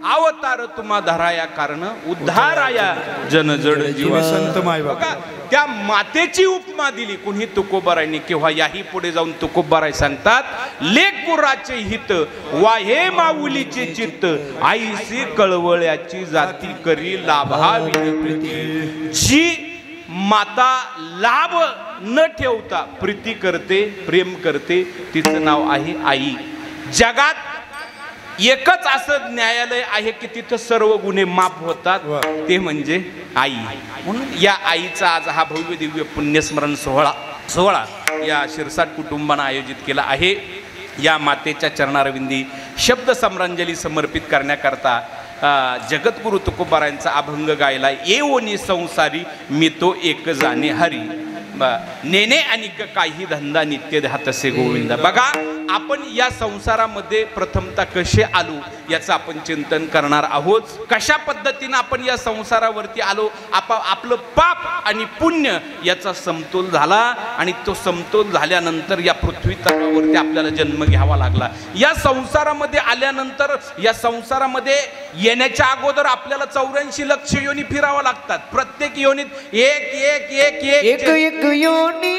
अवतार तुम्हा धराया कारण उद्धाराया जनजड जीवा. संत माय बाप. बघा त्या मातेची उपमा दिली कुणी तुकोबारायने. किंवा याही पुढे जाऊन तुकोबाराय सांगतात, लेकुराचे हित वाहे माऊलीचे चित्त आईसी कळवळ्याची जाती करी लाभावी प्रीती. जी माता लाभ न ठेवता प्रीती करते, प्रेम करते, तिचं नाव आहे आई. जगात एकच असं न्यायालय आहे की तिथं सर्व गुन्हे माफ होतात, ते म्हणजे आई. म्हणून या आईचा आज हा भव्य दिव्य पुण्यस्मरण सोहळा या शिरसाट कुटुंबानं आयोजित केला आहे. या मातेच्या चरणारविंदी शब्द सम्रांजली समर्पित करण्याकरता जगद्गुरु तुकोबारायांचा अभंग गायला. येवोनी संसारी मी तो एक जाणे हरी नेने आणि काही धंदा नित्य तसे गोविंद. बघा आपण या संसारामध्ये प्रथमतः कसे आलो याचं आपण चिंतन करणार आहोत. कशा पद्धतीने आपण या संसारावरती आलो, आपलं पाप आणि पुण्य याचा समतोल झाला आणि तो समतोल झाल्यानंतर या पृथ्वी तलावरती आपल्याला जन्म घ्यावा लागला. या संसारामध्ये आल्यानंतर या संसारामध्ये येण्याच्या अगोदर आपल्याला 84 लक्ष योनी फिरावं लागतात. प्रत्येक योनीत एक एक एक एक एक योनी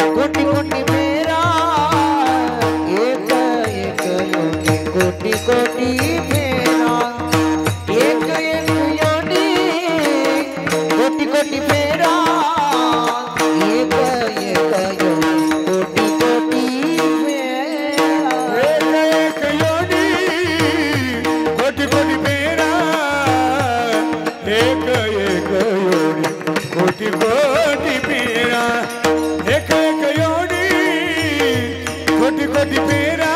कोटी कोटी मेरा. एक एक योनी कोटी कोटी मेरा. एक एक योनी कोटी कोटी मेरा. एक एक योनी कोटी कोटी मेरा. एक योनी कोटी कोटी मेरा. एक एक योनी कोटी कोटी मेरा. एक एक योनी कोटी कोटी मेरा.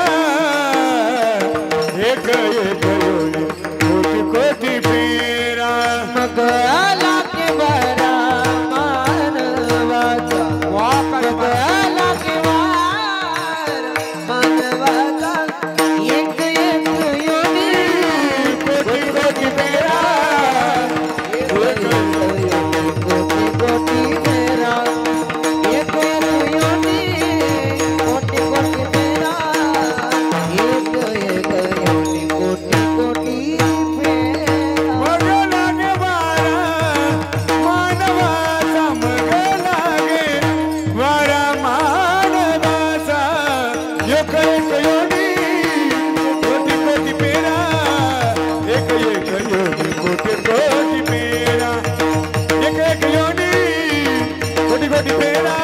एक एक योनी कोटी कोटी मेरा. मग आला के बरा मानवाचा. मग आला के वार मानवाचा. एक एक योनी कोटी कोटी मेरा. कोटी कोटी कोटी फेरा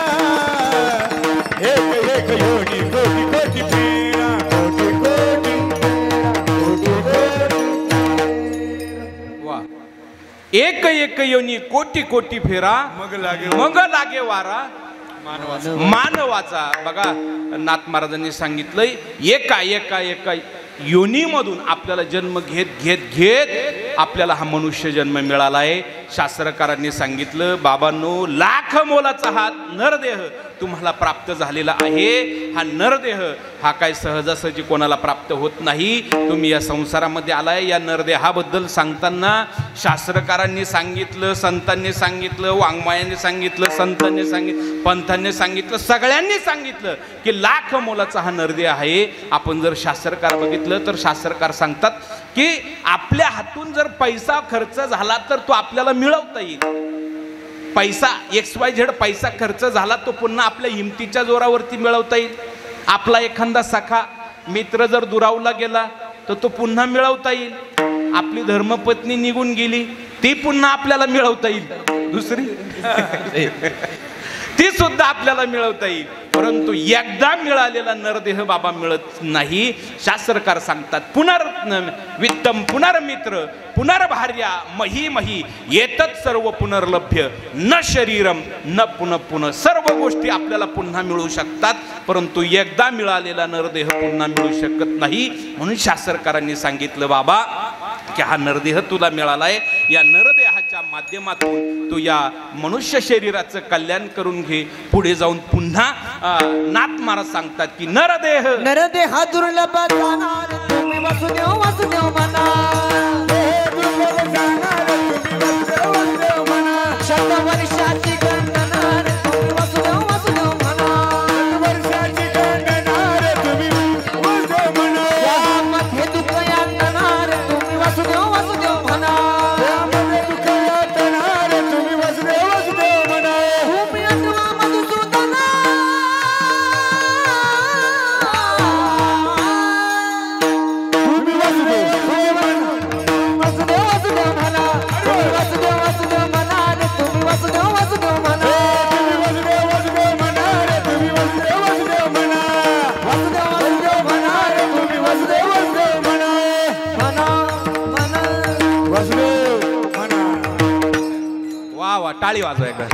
एक एक योनी कोटी कोटी फेरा कोटी कोटी कोटी कोटी वा एक एक योनी कोटी कोटी फेरा मग लागे वारा मानवाचा बघा नाथ महाराजांनी सांगितलंय एका एका एका योनीमधून आपल्याला जन्म घेत घेत घेत आपल्याला हा मनुष्य जन्म मिळाला आहे. शास्त्रकारांनी सांगितलं बाबांनो लाख मोलाचा हा नरदेह तुम्हाला प्राप्त झालेला आहे. हा नरदेह हा काय सहजासहजी कोणाला प्राप्त होत नाही. तुम्ही या संसारामध्ये आलाय. या नरदेहाबद्दल सांगताना शास्त्रकारांनी सांगितलं, संतांनी सांगितलं, वाङ्मयाने सांगितलं, संतांनी सांगितलं, पंथांनी सांगितलं, सगळ्यांनी सांगितलं की लाख मोलाचा हा नरदेह आहे. आपण जर शास्त्रकार बघितलं तर शास्त्रकार सांगतात की आपल्या हातून जर पैसा खर्च झाला तर तो आपल्याला मिळवता येईल. पैसा XYZ पैसा खर्च झाला तो पुन्हा आपल्या हिमतीच्या जोरावरती मिळवता येईल. आपला एखादा सखा मित्र जर दुरावला गेला तर तो पुन्हा मिळवता येईल. आपली धर्मपत्नी निघून गेली ती पुन्हा आपल्याला मिळवता येईल. दुसरी ती सुद्धा आपल्याला मिळवता येईल. परंतु एकदा मिळालेला नरदेह बाबा मिळत नाही. शास्त्रकार सांगतात पुनर्वित्तम पुनर्मित्र पुनर्भार्या मही मही येतच सर्व पुनर्लभ्य न शरीरम न पुनः पुनः. सर्व गोष्टी आपल्याला पुन्हा मिळू शकतात परंतु एकदा मिळालेला नरदेह पुन्हा मिळू शकत नाही. म्हणून शास्त्रकारांनी सांगितलं बाबा की हा नरदेह तुला मिळालाय. या नरदेहाच्या माध्यमातून तू या मनुष्य शरीराचं कल्याण करून घे. पुढे जाऊन पुन्हा नाथ महाराज सांगतात की नरदेह दुर्लभ जाणार तुम्ही वासुदेव वासुदेव म्हणा. शतवर्षाची गणनार तुम्ही वासुदेव वासुदेव म्हणा. वर्षाची गणनार तुम्ही वासुदेव म्हणा. यामध्ये दुःख यातनार तुम्ही वासुदेव वासुदेव म्हणा. यामध्ये दुःख यातनार तुम्ही वासुदेव वासुदेव म्हणा. भूमी अथवा मधुसूदना तुम्ही वासुदेव वासुदेव वासुदेव म्हणा. तुम्ही वासुदेव वासुदेव म्हणा रे तुम्ही वासुदेव वासुदेव म्हणा. तुम्ही वासुदेव वासुदेव म्हणा रे तुम्ही वासुदेव वासुदेव म्हणा. वासुदेव वासुदेव म्हणा रे तुम्ही वासुदेव वासुदेव म्हणा. म्हणा म्हणा. वासुदेव म्हणा. वा वा टाळी वाजवा एकदा.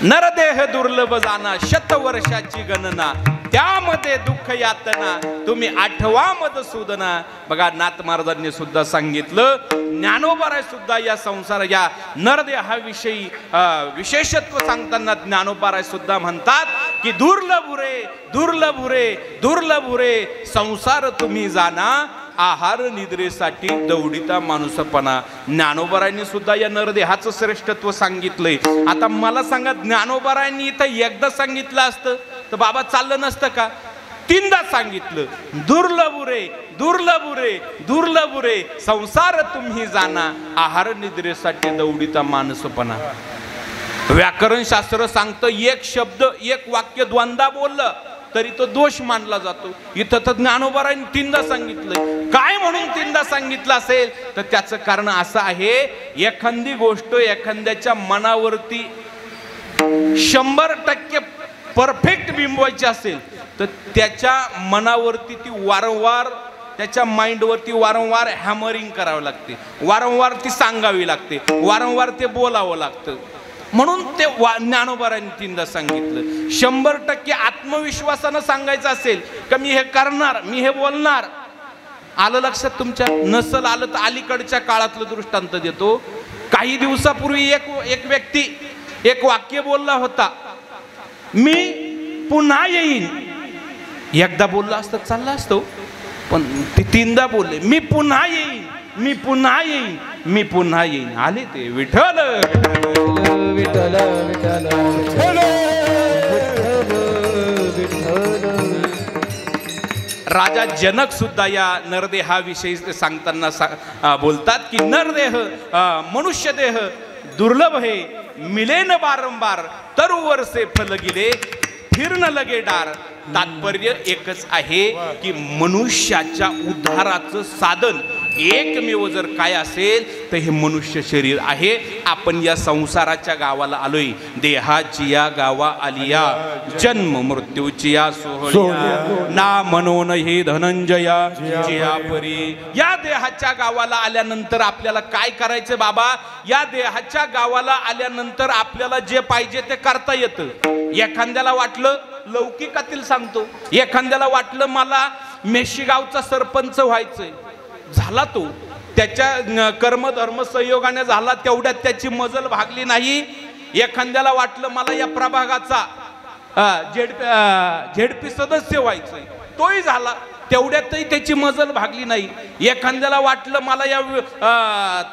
नरदेह दुर्लभ जाना शतवर्षाची गणना त्यामध्ये दुःख यातना तुम्ही आठवा मधुसूदना. बघा नाथ महाराजांनी सुद्धा सांगितलं. ज्ञानोबाराय सुद्धा या संसार या नरदेहाविषयी विशेषत्व सांगताना ज्ञानोबाराय सुद्धा म्हणतात की दुर्लभ रे दुर्लभ रे दुर्लभ रे संसार तुम्ही जाना आहार निद्रेसाठी दौडिता माणूसपणा. ज्ञानोबारायांनी सुद्धा या नरदेहाचं श्रेष्ठत्व सांगितलंय. आता मला सांगा ज्ञानोबारायांनी इथं एकदा सांगितलं असतं तर बाबा चाललं नसतं का? तीनदा सांगितलं. दुर्लभ रे दुर्लभ रे दुर्लभ रे संसार तुम्ही जाना आहार निद्रेसाठी दौडिता माणूसपणा. व्याकरण शास्त्र सांगतं एक शब्द एक वाक्य द्वंद्वा बोललं तरी तो दोष मानला जातो. इथं तर ज्ञानोबारायांनी तीनदा सांगितलंय. काय म्हणून तीनदा सांगितलं असेल तर त्याचं कारण असं आहे एखादी गोष्ट एखाद्याच्या मनावरती 100% परफेक्ट बिंबवायची असेल तर त्याच्या मनावरती ती वारंवार त्याच्या माइंडवरती वारंवार हॅमरिंग करावं लागते. वारंवार ती सांगावी लागते. वारंवार ते बोलावं लागतं. म्हणून ते ज्ञानोबारांनी तीनदा सांगितलं. 100% आत्मविश्वासानं सांगायचं असेल का मी हे करणार मी हे बोलणार. आलं लक्षात तुमच्या? नसल आलं तर अलीकडच्या काळातलं दृष्टांत देतो. काही दिवसापूर्वी एक व्यक्ती एक वाक्य बोलला होता मी पुन्हा येईन. एकदा बोलला असतं चाललं असतो पण ते तीनदा बोलले मी पुन्हा येईन मी पुन्हा येईन मी पुन्हा येईन. आले ते विठ्ठल विठ्ठल विठ्ठल राजा जनक सुद्धा या नरदेहाविषयी सांगताना बोलतात की नरदेह मनुष्य देह दुर्लभ है मिलेन बारंबार तरुवर से फल गिले फिरण लगे डार. तात्पर्य एकच आहे की मनुष्याच्या उद्धाराचं साधन एकमेव जर काय असेल तर हे मनुष्य शरीर आहे. आपण या संसाराच्या गावाला आलोय. देहाची या गावा आलिया, जन्म मृत्यूची या सोहळ्या, ना म्हणून हे धनंजया जिया परी. या देहाच्या गावाला आल्यानंतर आपल्याला काय करायचं बाबा? या देहाच्या गावाला आल्यानंतर आपल्याला जे पाहिजे ते करता येतं. एखाद्याला वाटलं, लौकिकातील सांगतो, एखाद्याला वाटलं मला मेशीगावचा सरपंच व्हायचंय, झाला तो. त्याच्या कर्मधर्म संयोगाने झाला, तेवढ्यात त्याची मजल भागली नाही. एखाद्याला वाटलं मला या प्रभागाचा झेडपी सदस्य व्हायचंय, तोही झाला, तेवढ्यातही त्याची मजल भागली नाही. एखाद्याला वाटलं मला या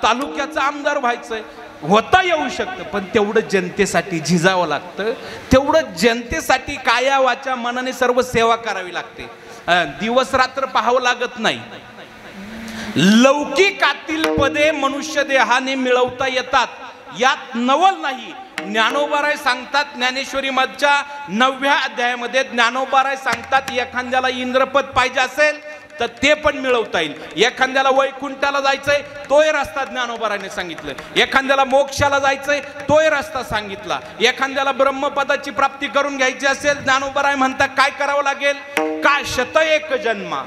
तालुक्याचा आमदार व्हायचंय, होता येऊ शकतं, पण तेवढं जनतेसाठी झिजावं लागतं. तेवढं जनतेसाठी काया वाचा मनाने सर्व सेवा करावी लागते. दिवस रात्र पाहावं लागत नाही. लौकिकातील पदे मनुष्य देहाने मिळवता येतात, यात नवल नाही. ज्ञानोबाराय सांगतात, ज्ञानेश्वरी मधच्या 9व्या अध्यायामध्ये ज्ञानोबाराय सांगतात, एखाद्याला इंद्रपद पाहिजे असेल तर ते पण मिळवता येईल. एखाद्याला वैकुंठाला जायचंय, तोय रस्ता ज्ञानोबारायने सांगितलं. एखाद्याला मोक्षाला जायचंय, तोय रस्ता सांगितला. एखाद्याला ब्रह्मपदाची प्राप्ती करून घ्यायची असेल, ज्ञानोबाराय म्हणतात काय करावं लागेल? का शत एक जन्मा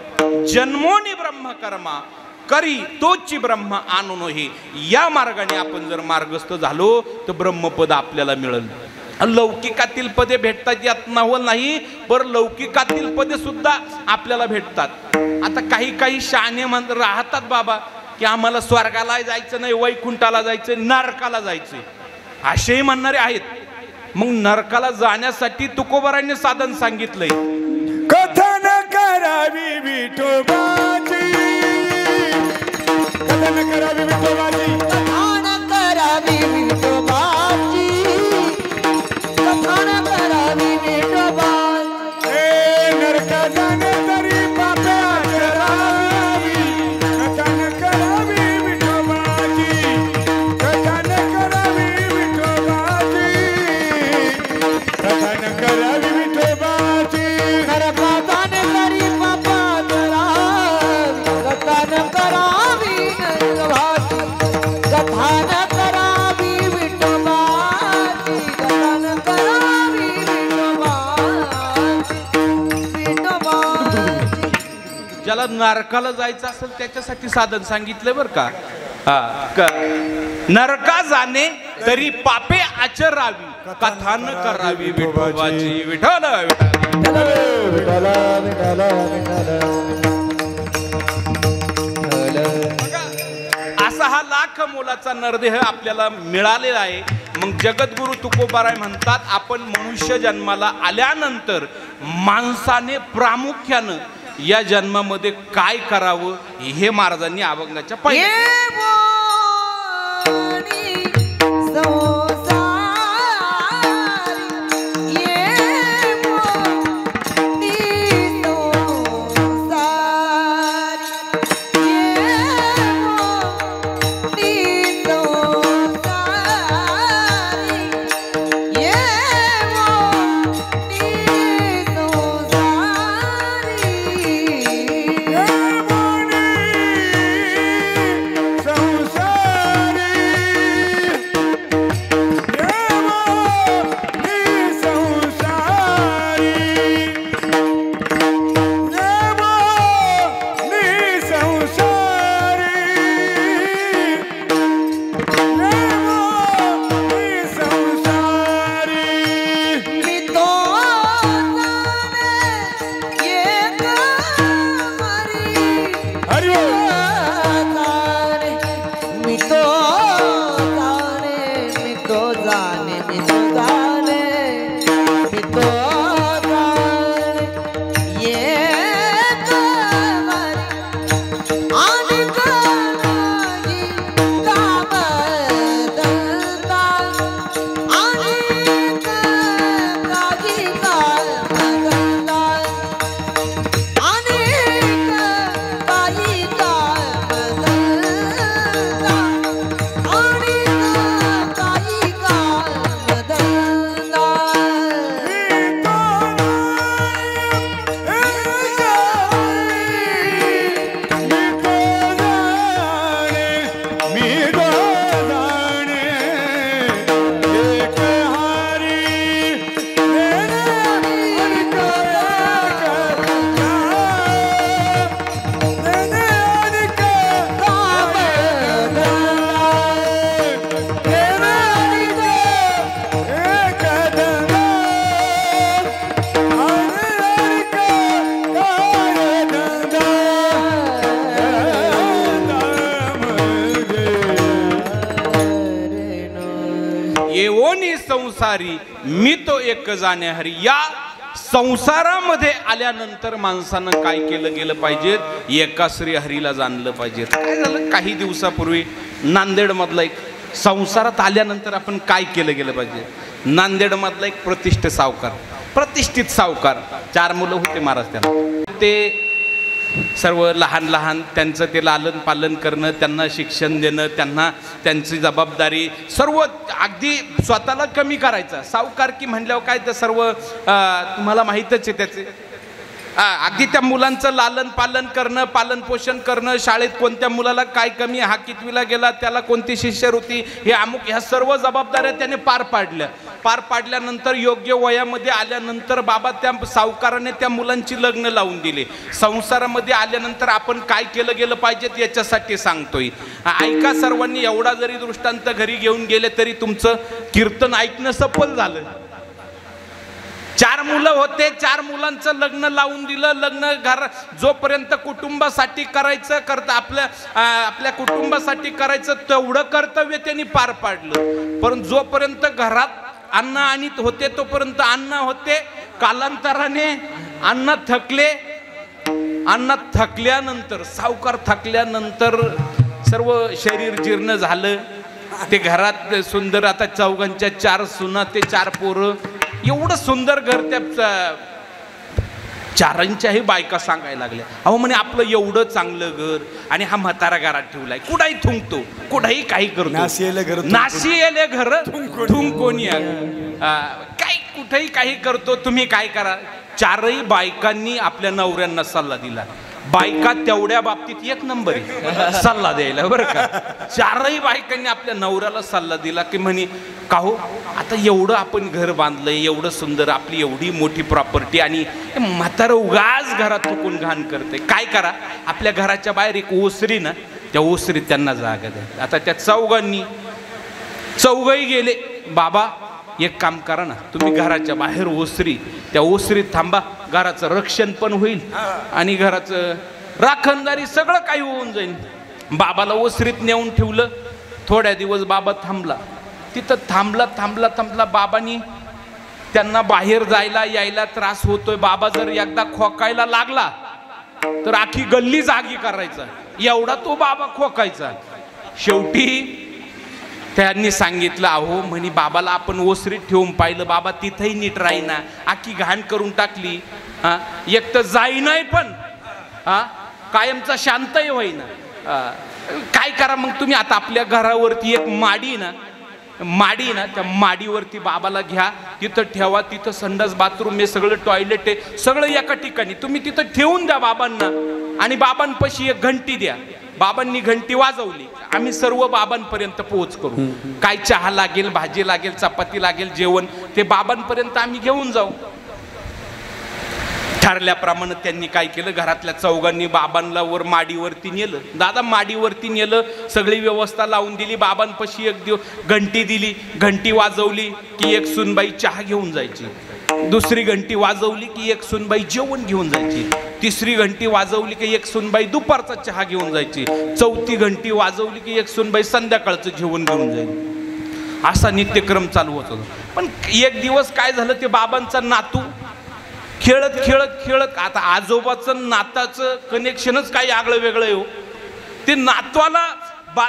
जन्मोनी ब्रह्म कर्मा करी तोची ब्रह्म आणून हे. या मार्गाने आपण जर मार्गस्थ झालो तर ब्रह्मपद आपल्याला मिळेल. लौकिकातील पदे भेटतात यात नवल नाही, पर लौकिकातील पदे सुद्धा आपल्याला भेटतात. आता काही काही शहाणे राहतात बाबा की आम्हाला स्वर्गाला जायचं नाही, वैकुंठाला जायचं, नरकाला जायचंय, असेही म्हणणारे आहेत. मग नरकाला जाण्यासाठी तुकोबारांनी साधन सांगितलंय. कथन करावी विठोबाची, कथन करावी विठोबाची, कथन करावी विठोबाची, कथन करावी विठोबाची. ए नरका जाणे तरी पापे आचरावी, कथन करावी विठोबाची, कथन करावी विठोबाची, कथन करावी विठोबाची. नरका जाणे तरी पाप आचरावी, कथन करावी विठोबाची, कथन करावी विठोबाची, कथन करावी विठोबाची. ज्याला नरकाला जायचं असेल त्याच्यासाठी साधन सांगितलं बरं का. नरका जाणे तरी पापे आचरावी, कथान करावी विठोबाची. विठ्ठल विठ्ठल विठ्ठल असा हा लाख मोलाचा नरदेह आपल्याला मिळालेला आहे. मग जगद्गुरु तुकोबाराय म्हणतात, आपण मनुष्य जन्माला आल्यानंतर माणसाने प्रामुख्यानं या जन्मामध्ये काय करावं हे महाराजांनी अभंगाच्या पहिल्या येवोनी संसारी मी तो एक जाणे हरी. या संसारामध्ये आल्यानंतर माणसानं काय केलं गेलं पाहिजे, एका श्री हरीला जाणलं पाहिजे. काय झालं, काही दिवसापूर्वी नांदेड मधला एक, संसारात आल्यानंतर आपण काय केलं गेलं पाहिजे. नांदेड मधला एक प्रतिष्ठित सावकार, 4 मुलं होते महाराज. त्यांना ते सर्व लहान लहान त्यांचं ते लालन पालन करणं, त्यांना शिक्षण देणं, त्यांना त्यांची जबाबदारी सर्व अगदी स्वतःला कमी करायचं. सावकार की म्हणल्यावर काय तर सर्व तुम्हाला माहीतच आहे त्याचे. अगदी त्या मुलांचं लालन पालन करणं, पालन पोषण करणं, शाळेत कोणत्या मुलाला काय कमी, हा कितवीला गेला, त्याला कोणती शिष्यवृत्ती, हे अमुक, ह्या सर्व जबाबदाऱ्या त्याने पार पाडल्यानंतर योग्य वयामध्ये आल्यानंतर बाबा त्या सावकाराने त्या मुलांची लग्न लावून दिले. संसारामध्ये आल्यानंतर आपण काय केलं गेलं पाहिजे याच्यासाठी सांगतोय. ऐका सर्वांनी, एवढा जरी दृष्टांत घरी घेऊन गेले तरी तुमचं कीर्तन ऐकणं सफल झालं. 4 मुलं होते, 4 मुलांचं लग्न लावून दिलं. लग्न घर जोपर्यंत कुटुंबासाठी करायचं आपल्या कुटुंबासाठी करायचं तेवढं कर्तव्य त्यांनी पार पाडलं. पण जोपर्यंत घरात अन्न आणीत होते तोपर्यंत अन्न होते. कालांतराने अन्न थकल्यानंतर, सावकार थकल्यानंतर सर्व शरीर जीर्ण झालं. ते घरात सुंदर, आता चौघांच्या 4 सुना, ते 4 पोरं, एवढं सुंदर घर. त्या 4ंच्याही बायका सांगायला लागल्या, अहो म्हणे आपलं एवढं चांगलं घर आणि हा म्हातारा घरात ठेवलाय, कुठंही थुंकतो, कुठंही काही करतो, नाशी येले घर थुंकोनी, काय कुठेही काही करतो. तुम्ही काय करा. 4ही बायकांनी आपल्या नवऱ्यांना सल्ला दिला. बायका तेवढ्या बाबतीत 1 नंबर आहे सल्ला द्यायला, बरं का. 4ही बायकांनी आपल्या नवऱ्याला सल्ला दिला की म्हणे, का हो आता एवढं आपण घर बांधलंय, एवढं सुंदर, आपली एवढी मोठी प्रॉपर्टी, आणि म्हातारं उगाच घरात चुकून घाण करते. काय करा, आपल्या घराच्या बाहेर एक ओसरी ना, त्या ओसरीत त्यांना जागा द्या. आता त्या चौघही गेले. बाबा एक काम करा ना, तुम्ही घराच्या बाहेर ओसरी, त्या ओसरीत थांबा, घराचं रक्षण पण होईल आणि घराचं राखणदारी सगळं काही होऊन जाईल. बाबाला ओसरीत नेऊन ठेवलं. थोड्या दिवस बाबा थांबला. तिथं थांबला. बाबांनी त्यांना बाहेर जायला यायला त्रास होतोय. बाबा जर एकदा खोकायला लागला तर आखी गल्ली जागी करायचा, एवढा तो बाबा खोकायचा. शेवटी त्यांनी सांगितलं, अहो म्हणे बाबाला आपण ओसरीत ठेवून पाहिलं, बाबा तिथंही नीट राहीना, आखी घाण करून टाकली. एक तर जाईनाय पण कायमचा शांतही होईना. काय करा मग तुम्ही, आता आपल्या घरावरती एक माडी ना, त्या माडीवरती बाबाला घ्या, तिथं ठेवा. तिथं संडास बाथरूम आहे, सगळं टॉयलेट आहे, सगळं एका ठिकाणी तुम्ही तिथं ठेवून द्या बाबांना. आणि बाबांपाशी एक घंटी द्या. बाबांनी घंटी वाजवली, आम्ही सर्व बाबांपर्यंत पोहोच करू. काय चहा लागेल, भाजी लागेल, चपाती लागेल, जेवण, ते बाबांपर्यंत आम्ही घेऊन जाऊ. ठरल्याप्रमाणे त्यांनी काय केलं, घरातल्या चौघांनी बाबांना वर माडीवरती नेलं. दादा माडीवरती नेलं, सगळी व्यवस्था लावून दिली. बाबांपाशी एक घंटी दिली. घंटी वाजवली की एक सुनबाई चहा घेऊन जायची. दुसरी घंटी वाजवली की एक सुनबाई जेवण घेऊन जायची. तिसरी घंटी वाजवली की एक सुनबाई दुपारचा चहा घेऊन जायची. चौथी घंटी वाजवली की एक सुनबाई संध्याकाळचं जेवण घेऊन जायची. असा नित्यक्रम चालू होत होता. पण एक दिवस काय झालं, ते बाबांचा नातू खेळत आता आजोबाचं नाताचं कनेक्शनच काही आगळं वेगळं आहे हो. ते नातवाला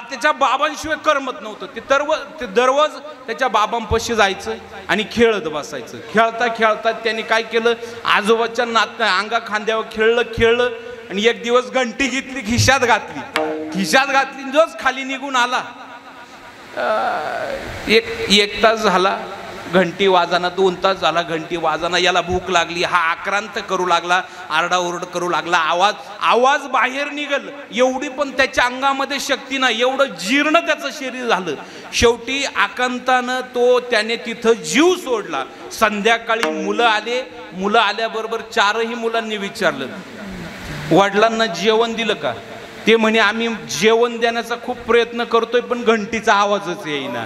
त्याच्या बाबांशिवाय करमत नव्हतं. ते दररोज त्याच्या बाबांपाशी जायचं आणि खेळत बसायचं. खेळता त्यांनी काय केलं, आजोबाच्या अंगा खांद्यावर खेळलं आणि एक दिवस घंटी घेतली, खिशात घातली. जोच खाली निघून आला, एक तास झाला घंटी वाजाना, 2 तास झाला घंटी वाजाना. याला भूक लागली, हा आक्रांत करू लागला, आरडाओरड करू लागला. आवाज बाहेर निघल एवढी पण त्याच्या अंगामध्ये शक्ती नाही, एवढं जीर्ण त्याचं शरीर झालं. शेवटी आकांतानं त्याने तिथं जीव सोडला. संध्याकाळी मुलं आल्याबरोबर 4ही मुलांनी विचारलं, वडिलांना जेवण दिलं का? ते म्हणे आम्ही जेवण देण्याचा खूप प्रयत्न करतोय पण घंटीचा आवाजच येईना.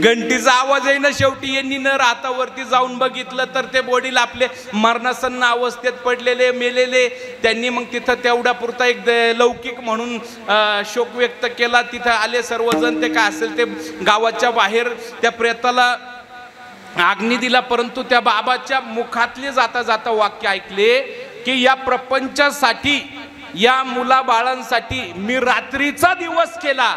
घंटीचा आवाज आहे ना, शेवटी यांनी न राहता वरती जाऊन बघितलं तर ते वडील आपले मरणासन्न अवस्थेत पडलेले, मेलेले. त्यांनी मग तिथं तेवढ्या पुरता एक लौकिक म्हणून शोक व्यक्त केला. तिथं आले सर्वजण, ते काय असेल ते गावाच्या बाहेर त्या प्रेताला अग्नी दिला. परंतु त्या बाबाच्या मुखातले जाता जाता वाक्य ऐकले की या प्रपंचासाठी, या मुलाबाळांसाठी मी रात्रीचा दिवस केला,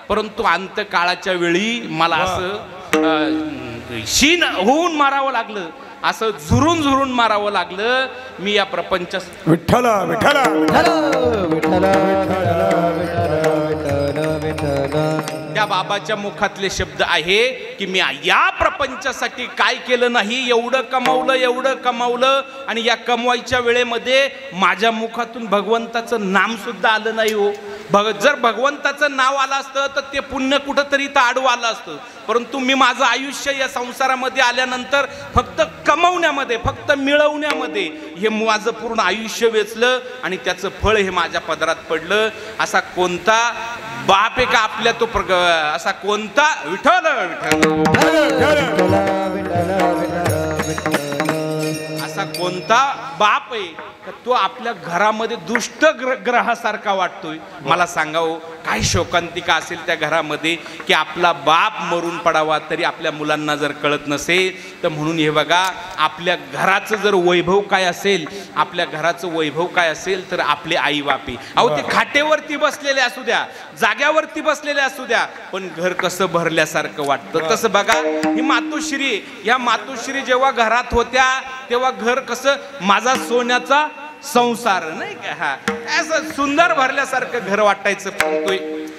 परंतु अंतकाळाच्या वेळी मला असं शीन होऊन मारावं लागलं, असं झुरून झुरून मारावं लागलं. मी या प्रपंच विठ्ठला विठ्ठला त्या बाबाच्या मुखातले शब्द आहे की मी या प्रपंचासाठी काय केलं नाही, एवढं कमावलं आणि या कमवायच्या वेळेमध्ये माझ्या मुखातून भगवंताचं नाम सुद्धा आलं नाही हो. जर भगवंताचं नाव आलं असतं तर ते पुण्य कुठंतरी तर आडवं आलं असतं. परंतु मी माझं आयुष्य या संसारामध्ये आल्यानंतर फक्त कमवण्यामध्ये, फक्त मिळवण्यामध्ये हे माझं पूर्ण आयुष्य वेचलं आणि त्याचं फळ हे माझ्या पदरात पडलं. असा कोणता बाप आहे का आपल्या तो असा कोणता विठ्ठल असा कोणता बाप आहे तो आपल्या घरामध्ये दुष्ट ग्रहासारखा वाटतोय? मला सांगावं, काय शोकांतिका असेल त्या घरामध्ये की आपला बाप मरून पडावा तरी आपल्या मुलांना जर कळत नसेल. तर म्हणून हे बघा, आपल्या घराचं जर वैभव काय असेल, आपल्या घराचं वैभव काय असेल तर आपले आई बापी. अहो ते खाटेवरती बसलेले असू द्या, जाग्यावरती बसलेले असू द्या, पण घर कसं भरल्यासारखं वाटतं. तसं बघा, ही मातोश्री, या मातोश्री जेव्हा घरात होत्या तेव्हा घर कसं माझा सोन्याचा संसार नाही का, हा असं सुंदर भरल्यासारखं घर वाटायचं. परंतु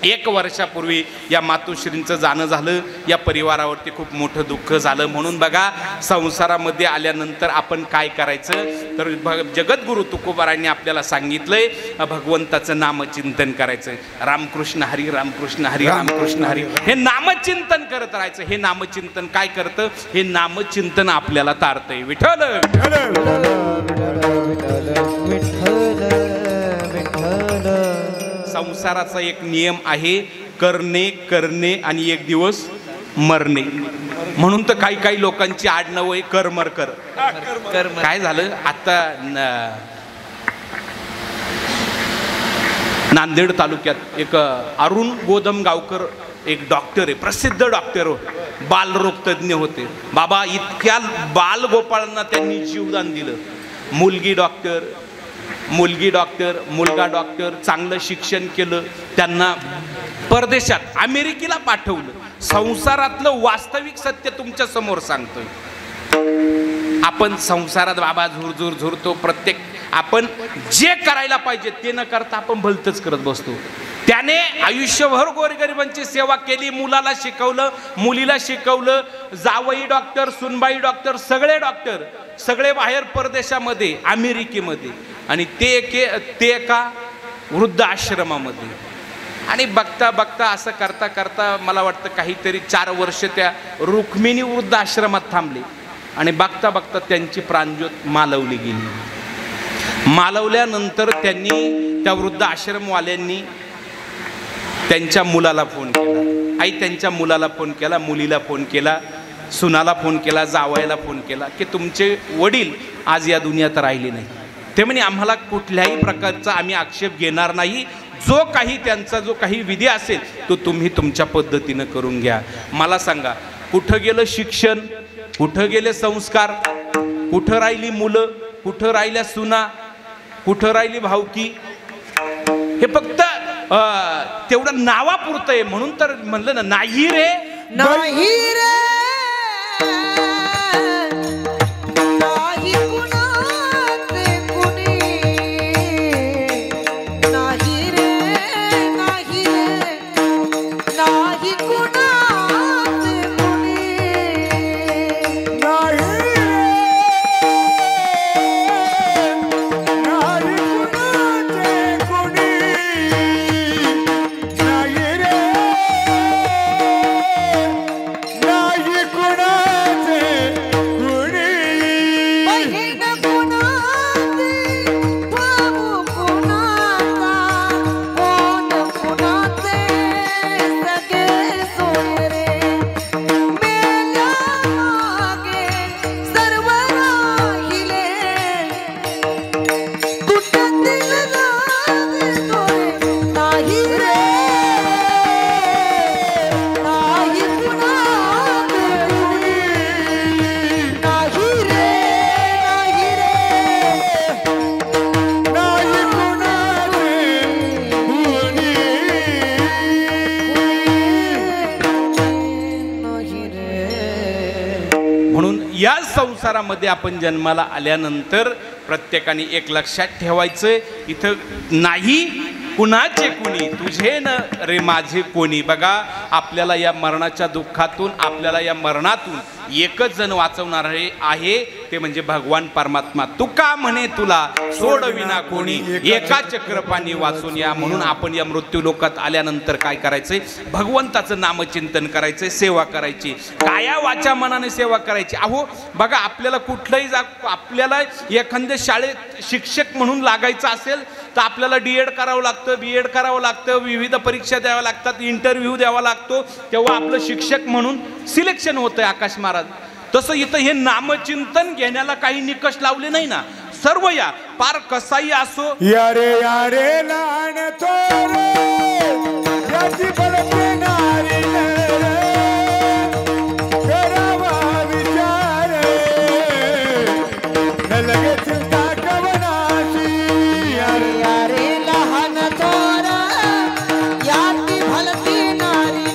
1 वर्षापूर्वी या मातोश्रींचं जाणं झालं. या परिवारावरती खूप मोठं दुःख झालं. म्हणून बघा, संसारामध्ये आल्यानंतर आपण काय करायचं तर जगद्गुरु तुकोबारांनी आपल्याला सांगितलंय भगवंताचं नामचिंतन करायचं. रामकृष्ण हरी, रामकृष्ण हरी, रामकृष्ण हरी, हे नामचिंतन करत राहायचं. हे नामचिंतन काय करतं? हे नामचिंतन आपल्याला तारतंय. विठ्ठल संसाराचा एक नियम आहे, करणे आणि एक दिवस मरणे. म्हणून तर काही लोकांची आडनाव आहे करमरकर. काय झालं आता नांदेड तालुक्यात एक अरुण गोदमगावकर एक डॉक्टर आहे, प्रसिद्ध डॉक्टर हो, बालरोग तज्ञ होते. बाबा इतक्या बालगोपाळांना त्यांनी जीवदान दिलं. मुलगी डॉक्टर, मुलगा डॉक्टर, चांगलं शिक्षण केलं, त्यांना परदेशात अमेरिकेला पाठवलं. संसारातलं वास्तविक सत्य तुमच्या समोर सांगतोय. आपण संसारात बाबा झुरतो, प्रत्येक आपण जे करायला पाहिजे ते न करता आपण भलतंच करत बसतो. त्याने आयुष्यभर गोरगरिबांची सेवा केली, मुलाला शिकवलं, मुलीला शिकवलं, जावई डॉक्टर, सुनबाई डॉक्टर, सगळे डॉक्टर, सगळे बाहेर परदेशामध्ये, अमेरिकेमध्ये, आणि ते एका वृद्ध आश्रमामध्ये. आणि बघता बघता असं करता करता मला वाटतं काहीतरी 4 वर्ष त्या रुक्मिणी वृद्ध आश्रमात थांबले. आणि बघता बघता त्यांची प्राणज्योत मालवली गेली. मालवल्यानंतर त्यांनी, त्या वृद्ध आश्रमवाल्यांनी त्यांच्या मुलाला फोन केला. आई त्यांच्या मुलाला फोन केला, मुलीला फोन केला, सुनाला फोन केला, जावयाला फोन केला की तुमचे वडील आज या दुनियात राहिले नाही. ते म्हणे आम्हाला कुठल्याही प्रकारचा आम्ही आक्षेप घेणार नाही. जो काही त्यांचा जो काही विधी असेल तो तुम्ही तुमच्या पद्धतीनं करून घ्या. मला सांगा, कुठं गेलं शिक्षण, कुठं गेले संस्कार, कुठं राहिली मुलं, कुठं राहिल्या सुना, कुठं राहिली भावकी? हे फक्त तेवढं नावापुरतं आहे. म्हणून तर म्हणलं ना, नाही रे, नाही रे, नाही म्हणून या संसारामध्ये आपण जन्माला आल्यानंतर प्रत्येकाने एक लक्षात ठेवायचं, इथं नाही कुणाचे कुणी, तुझे न रे माझे कोणी. बघा, आपल्याला या मरणाच्या दुःखातून, आपल्याला या मरणातून एकच जण वाचवणार आहे, ते म्हणजे भगवान परमात्मा. तुका म्हणे तुला सोडविना कोणी, एका चक्रपाणी वाचून या. म्हणून आपण या मृत्यू लोकात आल्यानंतर काय करायचंय? भगवंताचं नामचिंतन करायचंय, सेवा करायची, काया वाचा मनाने सेवा करायची. अहो बघा, आपल्याला कुठलंही आपल्याला एखाद्या शाळेत शिक्षक म्हणून लागायचं असेल तर आपल्याला DED करावं लागतं, BED करावं लागतं, विविध परीक्षा द्याव्या लागतात, इंटरव्ह्यू द्यावा लागतो, तेव्हा आपलं शिक्षक म्हणून सिलेक्शन होतंय. आकाश महाराज, तसं इथं हे नामचिंतन घेण्याला काही निकष लावले नाही ना. सर्व या पार कसाही असो, यारे यारे लहान थोरे याची फलते नारी करावा विचार न लगे चिंता कवनाची. यारे यारे लहान थोर याची भलती नारी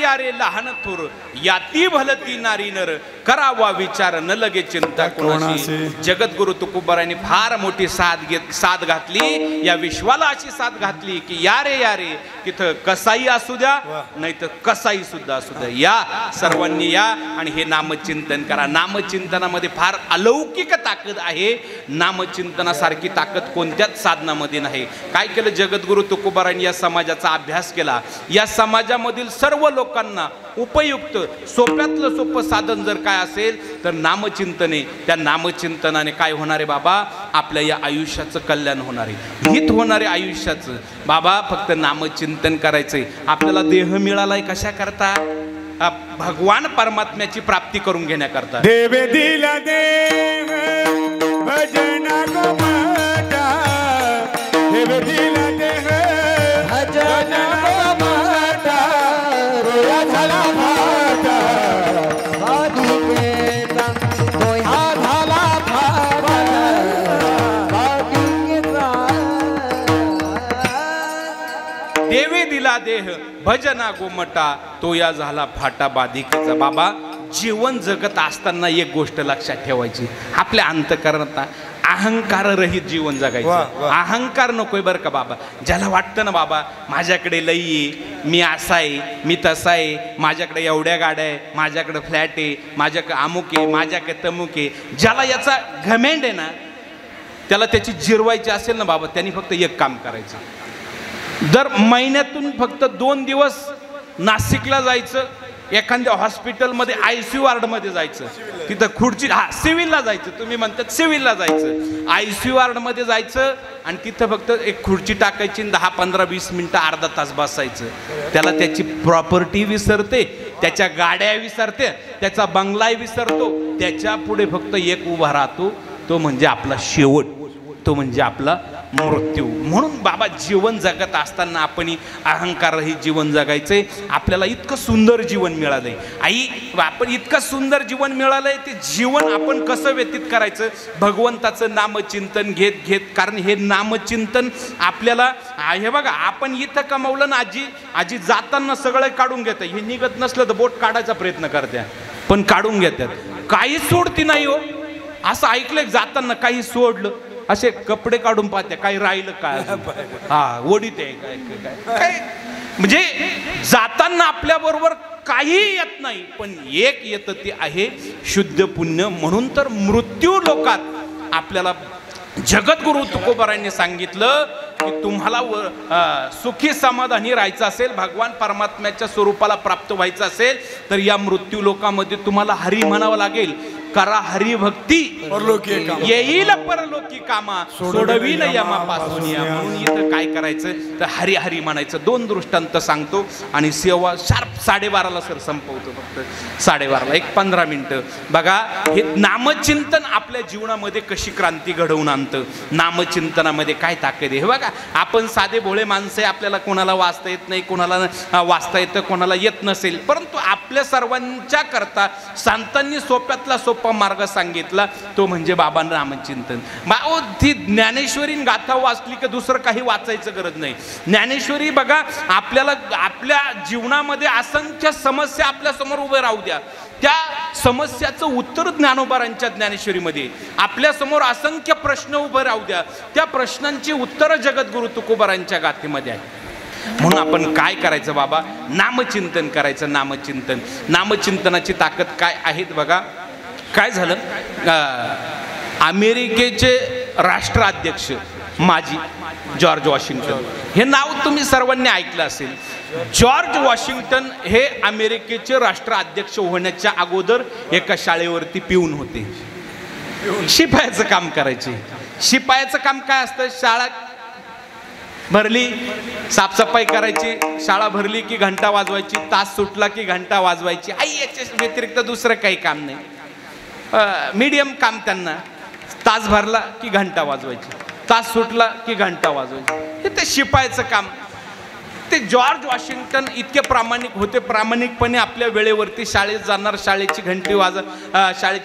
यारे लहान थोर याती भलती नारी नर करावा विचार न लगे चिंता कोणाशी. जगद्गुरु तुकोबारायांनी फार मोठी साथ घातली, या विश्वाला अशी साथ घातली की यारे तिथं कसाई असू द्या नाही तर कसाई सुद्धा असू द्या, या सर्वांनी या आणि हे नामचिंतन करा. नामचिंतनामध्ये फार अलौकिक ताकद आहे. नामचिंतनासारखी ताकद कोणत्याच साधनामध्ये नाही. काय केलं जगद्गुरु तुकोबारायांनी? या समाजाचा अभ्यास केला. या समाजामधील सर्व लोकांना उपयुक्त सोप्यातलं सोपं साधन जर काय असेल तर नामचिंतने. त्या नामचिंतनाने काय होणार आहे बाबा? आपल्या या आयुष्याचं कल्याण होणार आहे, हित होणारे आयुष्याचं. बाबा फक्त नामचिंतन करायचंय. आपल्याला देह मिळालाय कशा करता? भगवान परमात्म्याची प्राप्ती करून घेण्याकरता. देवे दिला देव भजना गोमाता, देवे दिला देव भजना गोमाता, रोया झाला भाता बाधिकेचा डोया झाला फाटा बाधिकेचा. देवे दिला देह भजना गोमटा, तो या झाला फाटा बाधिकेचा. बाबा, जीवन जगत असताना एक गोष्ट लक्षात ठेवायची, आपल्या अंतःकरणात अहंकार रहित जीवन जगायचं. अहंकार नकोय बरं का बाबा. ज्याला वाटतं ना बाबा माझ्याकडे लई आहे, मी असा आहे, मी तसा आहे, माझ्याकडे एवढ्या गाड्या आहे, माझ्याकडे फ्लॅट आहे, माझ्याकडे अमुक आहे, माझ्याकडे तमुक आहे, ज्याला याचा घमेंड आहे ना, त्याला त्याची जिरवायची असेल ना बाबा, त्यांनी फक्त एक काम करायचं. दर महिन्यातून फक्त 2 दिवस नाशिकला जायचं, एखाद्या हॉस्पिटलमध्ये ICU वॉर्डमध्ये जायचं, तिथं खुर्ची सिव्हिलला जायचं, तुम्ही म्हणतात सिव्हिलला जायचं, ICU वॉर्डमध्ये जायचं आणि तिथं फक्त एक खुर्ची टाकायची, 10, 15, 20 मिनिटं अर्धा तास बसायचं. त्याला त्याची प्रॉपर्टी विसरते, त्याच्या गाड्या विसरते, त्याचा बंगला विसरतो, त्याच्या पुढे फक्त एक उभा राहतो, तो म्हणजे आपला शेवट, तो म्हणजे आपला मृत्यू. म्हणून बाबा जीवन जगत असताना आपण अहंकारही जीवन जगायचंय. आपल्याला इतकं सुंदर जीवन मिळालंय आई, आपण इतकं सुंदर जीवन मिळालंय, ते जीवन आपण कसं व्यतीत करायचं? भगवंताचं नामचिंतन घेत घेत. कारण हे नामचिंतन आपल्याला, हे बघा आपण इथं कमावलं ना, आजी जाताना सगळं काढून घेतं. हे निघत नसलं तर बोट काढायचा प्रयत्न करत्या, पण काढून घेतात, काही सोडती नाही हो. असं ऐकलंय जाताना काही सोडलं, असे कपडे काढून पाहते, काही राहिलं काय, ओढीत आहे काय. म्हणजे जाताना आपल्या बरोबर काही येत नाही, पण एक येतं ते आहे शुद्ध पुण्य. म्हणून तर मृत्यू लोकात आपल्याला जगद्गुरु तुकोबारायांनी सांगितलं की तुम्हाला सुखी समाधानी राहायचं असेल, भगवान परमात्म्याच्या स्वरूपाला प्राप्त व्हायचं असेल तर या मृत्यू लोकामध्ये तुम्हाला हरी म्हणावं लागेल. करा हरिभक्ती येईल परलोकी कामा, सोडवीन यमापासून या. म्हणून इथं काय करायचं तर हरी हरी म्हणायचं. 2 दृष्टांत सांगतो आणि सेवा शार्प 12:30ला सर संपवतो. फक्त 12:30ला 15 मिनिटं. बघा, हे नामचिंतन आपल्या जीवनामध्ये कशी क्रांती घडवून आणतं, नामचिंतनामध्ये काय ताकद आहे. हे बघा, आपण साधे भोळे माणसं आहे, आपल्याला कोणाला वाचता येत नाही, कोणाला वाचता येतं, कोणाला येत नसेल, परंतु आपल्या सर्वांच्या करता संतांनी सोप्यातला सोपा मार्ग सांगितला, तो म्हणजे बाबा नामचिंतन. ती ज्ञानेश्वरी गाथा वाचली की दुसरं काही वाचायचं गरज नाही. ज्ञानेश्वरी बघा, आपल्याला आपल्या जीवनामध्ये असंख्य समस्या आपल्या समोर उभे राहू द्या, त्या समस्याचं उत्तर ज्ञानोबारांच्या ज्ञानेश्वरीमध्ये. आपल्या समोर असंख्य प्रश्न उभे राहू द्या, त्या प्रश्नांची उत्तरं जगद्गुरु तुकोबारांच्या गाथेमध्ये आहे. म्हणून आपण काय करायचं बाबा, नामचिंतन करायचं. नामचिंतन, नामचिंतनाची ताकद काय आहेत बघा. काय झालं, अमेरिकेचे राष्ट्राध्यक्ष माजी जॉर्ज वॉशिंग्टन, हे नाव तुम्ही सर्वांनी ऐकलं असेल. जॉर्ज वॉशिंग्टन हे अमेरिकेचे राष्ट्राध्यक्ष होण्याच्या अगोदर एका शाळेवरती पिऊन होते. शिपायाचं काम करायचे. शिपायाचं काम काय असतं, शाळा भरली साफसफाई करायची, शाळा भरली की घंटा वाजवायची, तास सुटला की घंटा वाजवायची, आई याच्या व्यतिरिक्त दुसरं काही काम नाही. मीडियम काम त्यांना. तास भरला की घंटा वाजवायची, तास सुटला की घंटा वाजवायची, हे ते शिपायाचं काम. ते जॉर्ज वॉशिंग्टन इतके प्रामाणिक होते, प्रामाणिकपणे आपल्या वेळेवरती शाळेत जाणार, शाळेची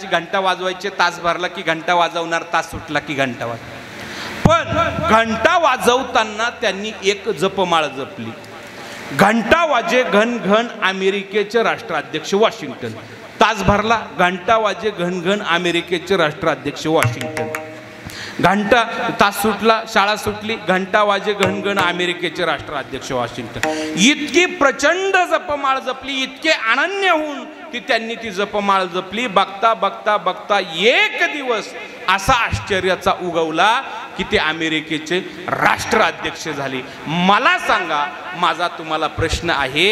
घंटा वाजवायची, तास भरला की घंटा वाजवणार, तास सुटला की घंटा वाजव. पण घंटा वाजवताना त्यांनी एक जपमाळ जपली. घंटा वाजे घन घन अमेरिकेचे राष्ट्राध्यक्ष वॉशिंग्टन. तास भरला, घंटा वाजे घन घन अमेरिकेचे राष्ट्राध्यक्ष वॉशिंग्टन. घंटा तास सुटला, शाळा सुटली, घंटा वाजे घनघन अमेरिकेचे राष्ट्राध्यक्ष वॉशिंग्टन. इतकी प्रचंड जपमाळ जपली, इतके अनन्य होऊन त्यांनी ती जपमाळ जपली. बघता बघता बघता एक दिवस असा आश्चर्याचा उगवला की ते अमेरिकेचे राष्ट्राध्यक्ष झाले. मला सांगा, माझा तुम्हाला प्रश्न आहे,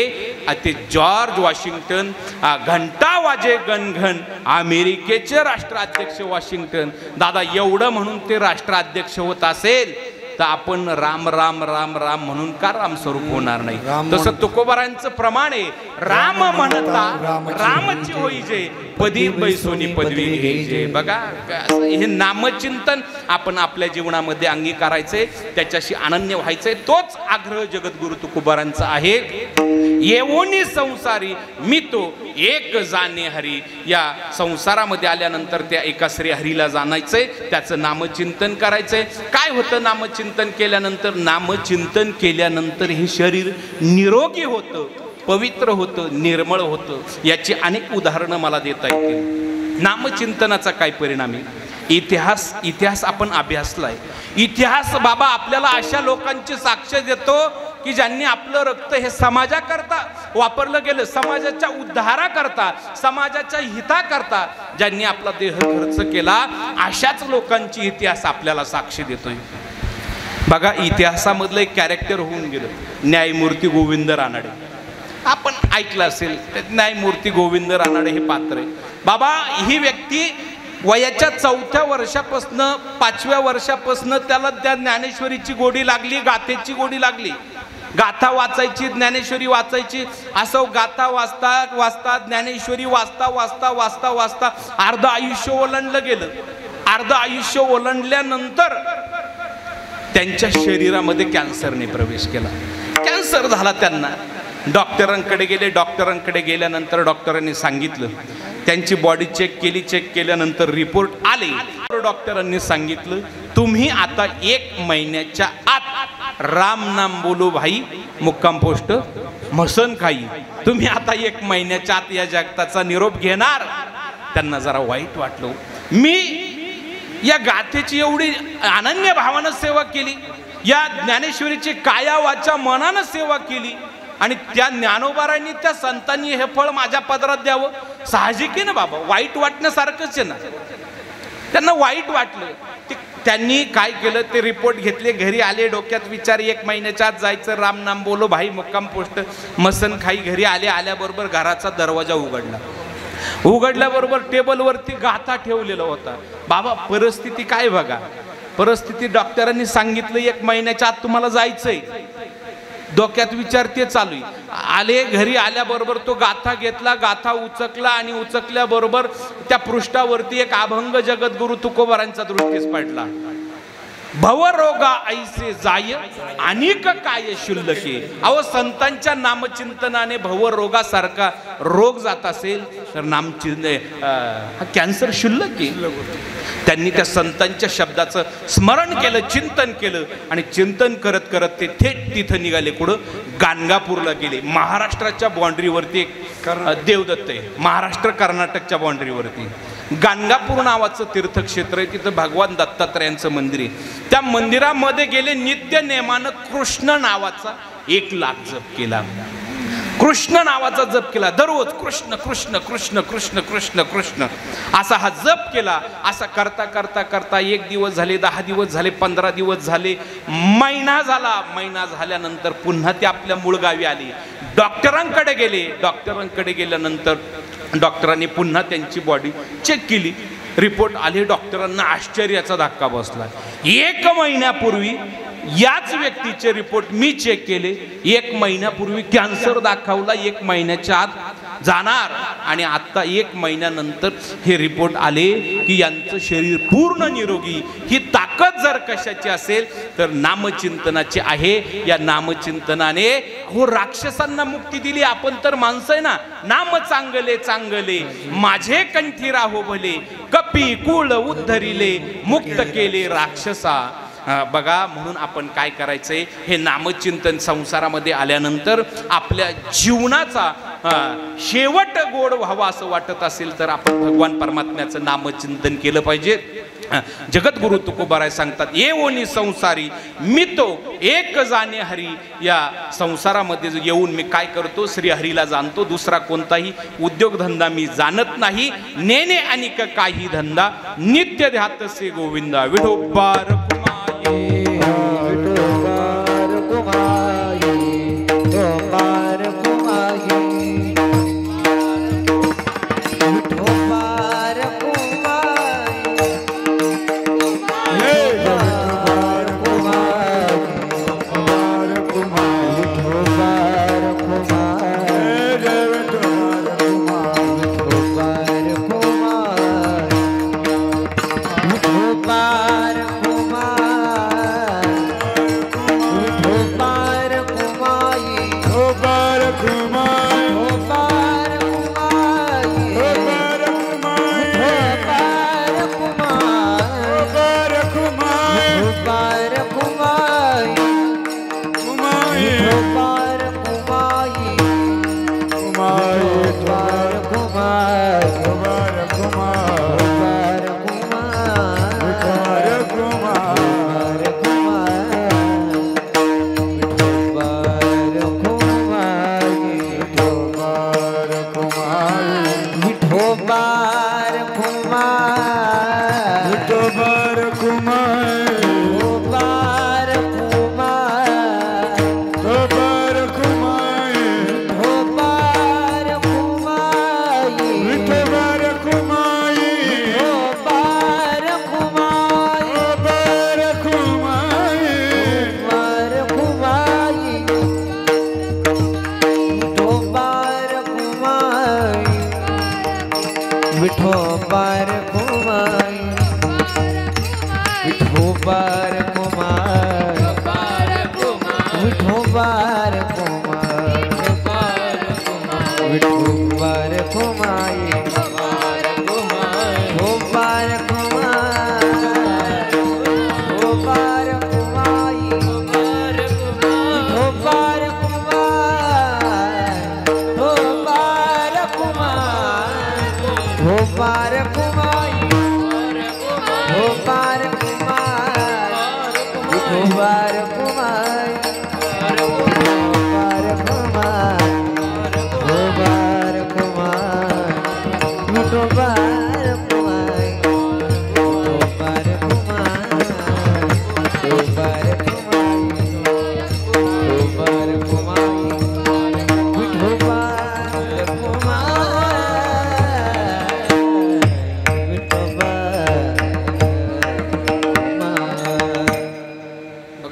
ते जॉर्ज वॉशिंग्टन, घंटा वाजे घनघन अमेरिकेचे राष्ट्राध्यक्ष वॉशिंग्टन, दादा एवढं म्हणून ते राष्ट्राध्यक्ष होत असेल तर आपण राम राम राम राम म्हणून का रामस्वरूप होणार नाही. तसं तुकोबारांचं प्रमाण आहे, राम म्हणता रामची होई जे, पदी बैसोनी पदवी घ्यायचे. बघा, हे नामचिंतन आपण आपल्या जीवनामध्ये अंगीकारायचे, त्याच्याशी अनन्य व्हायचंय. तोच आग्रह जगद्गुरु तुकोबारांचा आहे. येवोनी संसारी मी तो एक जाणे हरी. या संसारामध्ये आल्यानंतर त्या एका श्री हरीला जाणायचंय, त्याचं नामचिंतन करायचंय. काय होतं नामचिंतन केल्यानंतर? नामचिंतन केल्यानंतर हे शरीर निरोगी होतं, पवित्र होतं, निर्मळ होतं. याची अनेक उदाहरणं मला देता येतील. नामचिंतनाचा काय परिणाम आहे? इतिहास आपण अभ्यासलाय. इतिहास बाबा आपल्याला अशा लोकांची साक्ष देतो की ज्यांनी आपलं रक्त हे समाजाकरता वापरलं गेलं, समाजाच्या उद्धाराकरता, समाजाच्या हिताकरता ज्यांनी आपला देह खर्च केला, अशाच लोकांची इतिहास आपल्याला साक्ष देतोय. बघा, इतिहासामधलं एक कॅरेक्टर होऊन गेलं, न्यायमूर्ती गोविंद रानडे. आपण ऐकलं असेल, न्यायमूर्ती गोविंद रानडे हे पात्र आहे. बाबा, ही व्यक्ती वयाच्या 4थ्या वर्षापासून 5व्या वर्षापासून त्याला त्या ज्ञानेश्वरीची गोडी लागली, गाथेची गोडी लागली. गाथा वाचायची, ज्ञानेश्वरी वाचायची. असं गाथा वाचता वाचता, ज्ञानेश्वरी वाचता वाचता वाचता वाचता अर्ध आयुष्य ओलांडलं गेलं. अर्ध आयुष्य ओलांडल्यानंतर त्यांच्या शरीरामध्ये कॅन्सरने प्रवेश केला. कॅन्सर झाला त्यांना. डॉक्टरांकडे गेले. डॉक्टरांकडे गेल्यानंतर डॉक्टरांनी सांगितलं, त्यांची बॉडी चेक केली. चेक केल्यानंतर रिपोर्ट आले. डॉक्टरांनी सांगितलं, तुम्ही आता 1 महिन्याच्या आत राम नाम बोलो भाई, मुक्काम पोस्ट मसन खाई, तुम्ही आता 1 महिन्याच्या आत या जगताचा निरोप घेणार. त्यांना जरा वाईट वाटलं. मी या गाथेची एवढी अनन्य भावानं सेवा केली, या ज्ञानेश्वरीची काया वाचा मनानं सेवा केली, आणि त्या ज्ञानोबारांनी, त्या संतांनी हे फळ माझ्या पदरात द्यावं. साहजिक आहे ना बाबा, वाईट वाटण्यासारखंच आहे ना. त्यांना वाईट वाटलं. त्यांनी काय केलं, ते रिपोर्ट घेतले, घरी आले. डोक्यात विचार, 1 महिन्याच्या आत जायचं, राम नाम बोलो भाई, मुक्काम पोस्ट मसन खाई. घरी आल्याबरोबर घराचा दरवाजा उघडला. उघडल्याबरोबर टेबलवरती गाथा ठेवलेला होता. बाबा, परिस्थिती काय बघा, परिस्थिती डॉक्टरांनी सांगितलं 1 महिन्याच्या आत तुम्हाला जायचंय. डोक्यात विचार ते चालू आहे. आले घरी आल्याबरोबर तो गाथा घेतला, गाथा उचकला आणि उचकल्याबरोबर त्या पृष्ठावरती एक अभंग जगद्गुरु तुकोबारांचा दृष्टीस पडला. भवरोगा ऐसे जाय अनेक काय शुल्लके. अहो संतांच्या नामचिंतनाने भवरोगासारखा रोग जात असेल तर कॅन्सर शुल्लक आहे. त्यांनी त्या संतांच्या शब्दाचं स्मरण केलं, चिंतन केलं आणि चिंतन करत करत ते थेट तिथं निघाले. कुठं? गाणगापूरला गेले. महाराष्ट्राच्या बाँड्रीवरती एक देवदत्त आहे, महाराष्ट्र कर्नाटकच्या बाँड्रीवरती गाणगापूर नावाचं तीर्थक्षेत्र आहे. तिथं भगवान दत्तात्रयांचं मंदिर आहे. त्या मंदिरामध्ये गेले. नित्य नेमानं कृष्ण नावाचा 1,00,000 जप केला. कृष्ण नावाचा जप केला दररोज. कृष्ण कृष्ण कृष्ण कृष्ण कृष्ण कृष्ण असा हा जप केला. असा करता करता करता 1 दिवस झाले, 10 दिवस झाले, 15 दिवस झाले, महिना झाला. महिना झाल्यानंतर पुन्हा ते आपल्या मूळ गावी आले. डॉक्टरांकडे गेले. डॉक्टरांकडे गेल्यानंतर डॉक्टरांनी पुन्हा त्यांची बॉडी चेक केली. रिपोर्ट आले. डॉक्टरांना आश्चर्याचा धक्का बसला. 1 महिन्यापूर्वी याच व्यक्तीचे रिपोर्ट मी चेक केले. 1 महिन्यापूर्वी कॅन्सर दाखवला, 1 महिन्याच्या आत जाणार आणि आता 1 महिन्यानंतर हे रिपोर्ट आले की यांचं शरीर पूर्ण निरोगी. ही ताकद जर कशाची असेल तर नामचिंतनाची आहे. या नामचिंतनाने हो राक्षसांना मुक्ती दिली. आपण तर माणसं आहे ना. नाम चांगले चांगले माझे कंठी राहो भले, कपी कुळ उद्धरिले मुक्त केले राक्षसा. बघा म्हणून आपण काय करायचंय, हे नामचिंतन संसारामध्ये आल्यानंतर आपल्या जीवनाचा शेवट गोड व्हावा असं वाटत असेल तर आपण भगवान परमात्म्याचं नामचिंतन केलं पाहिजे. जगद्गुरु तुकोबाराय सांगतात, ये ओनी संसारी मी तो एक जाणे हरी. या संसारामध्ये येऊन मी काय करतो, श्री हरीला जाणतो. दुसरा कोणताही उद्योगधंदा मी जाणत नाही. नेणे अनिक काही धंदा नित्य ध्यातसे गोविंदा. विठोबार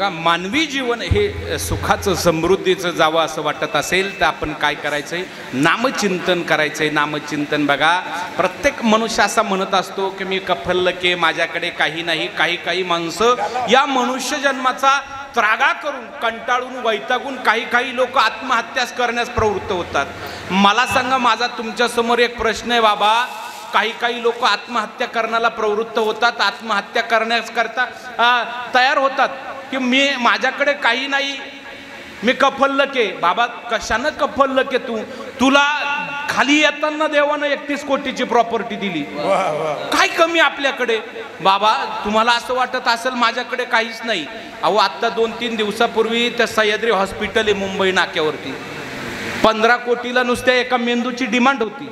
बघा, मानवी जीवन हे सुखाचं समृद्धीचं जावं असं वाटत असेल तर आपण काय करायचंय? नामचिंतन करायचंय. नामचिंतन बघा, प्रत्येक मनुष्य असा म्हणत असतो की मी कफल्लके, माझ्याकडे काही नाही. काही माणसं या मनुष्य जन्माचा त्रागा करून, कंटाळून, वैतागून काही लोक आत्महत्याच करण्यास प्रवृत्त होतात. मला सांगा, माझा तुमच्या समोर एक प्रश्न आहे बाबा. काही लोक आत्महत्या करण्याला प्रवृत्त होतात, आत्महत्या करण्याकरता तयार होतात की माझ्याकडे काही नाही, मी कफल्लके. बाबा, कशानं कफल्लके? तुला खाली येताना देवानं 31 कोटीची प्रॉपर्टी दिली, काय कमी आपल्याकडे? बाबा, तुम्हाला असं वाटत असेल माझ्याकडे काहीच नाही. अहो, आत्ता 2-3 दिवसापूर्वी त्या सह्याद्री हॉस्पिटल आहे मुंबई नाक्यावरती, 15 कोटीला नुसत्या एका मेंदूची डिमांड होती.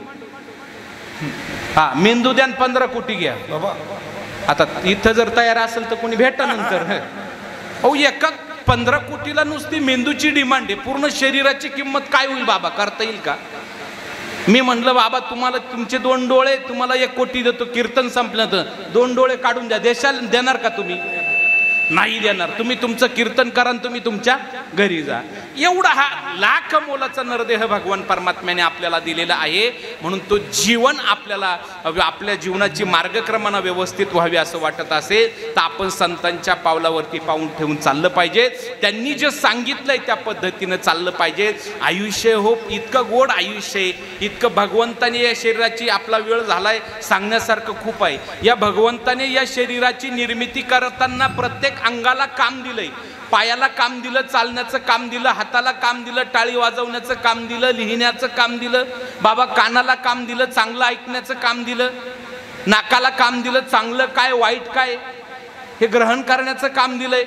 हा, मेंदू द्या 15 कोटी घ्या. आता इथं जर तयार असेल तर कोणी भेटा नंतर. अहो, एका 15 कोटीला नुसती मेंदूची डिमांड आहे. पूर्ण शरीराची किंमत काय होईल बाबा? करता येईल का? मी म्हणलं बाबा, तुम्हाला तुमचे 2 डोळे, तुम्हाला 1 कोटी देतो, कीर्तन संपलं तर 2 डोळे काढून द्या. देणार का तुम्ही? नाही देणार. तुम्ही तुमचं कीर्तन करा, तुम्ही तुमच्या घरी जा. एवढा हा लाख मोलाचा नरदेह भगवान परमात्म्याने आपल्याला दिलेला आहे. म्हणून तो जीवन आपल्याला, आपल्या जीवनाची मार्गक्रमणा व्यवस्थित व्हावी असं वाटत असेल तर आपण संतांच्या पावलावरती पाऊल ठेवून चाललं पाहिजे. त्यांनी जे सांगितलंय त्या पद्धतीनं चाललं पाहिजे. आयुष्य हो इतकं गोड आयुष्य आहे, इतकं भगवंताने या शरीराची, आपला वेळ झालाय, सांगण्यासारखं खूप आहे. या भगवंताने या शरीराची निर्मिती करताना प्रत्येक अंगाला काम दिलंय. पायाला काम दिलं, चालण्याचं काम दिलं, हाताला काम दिलं, टाळी वाजवण्याचं काम दिलं, लिहिण्याचं काम दिलं. बाबा, कानाला काम दिलं, चांगलं ऐकण्याचं काम दिलं. नाकाला काम दिलं, चांगलं काय वाईट काय हे ग्रहण करण्याचं काम दिलंय.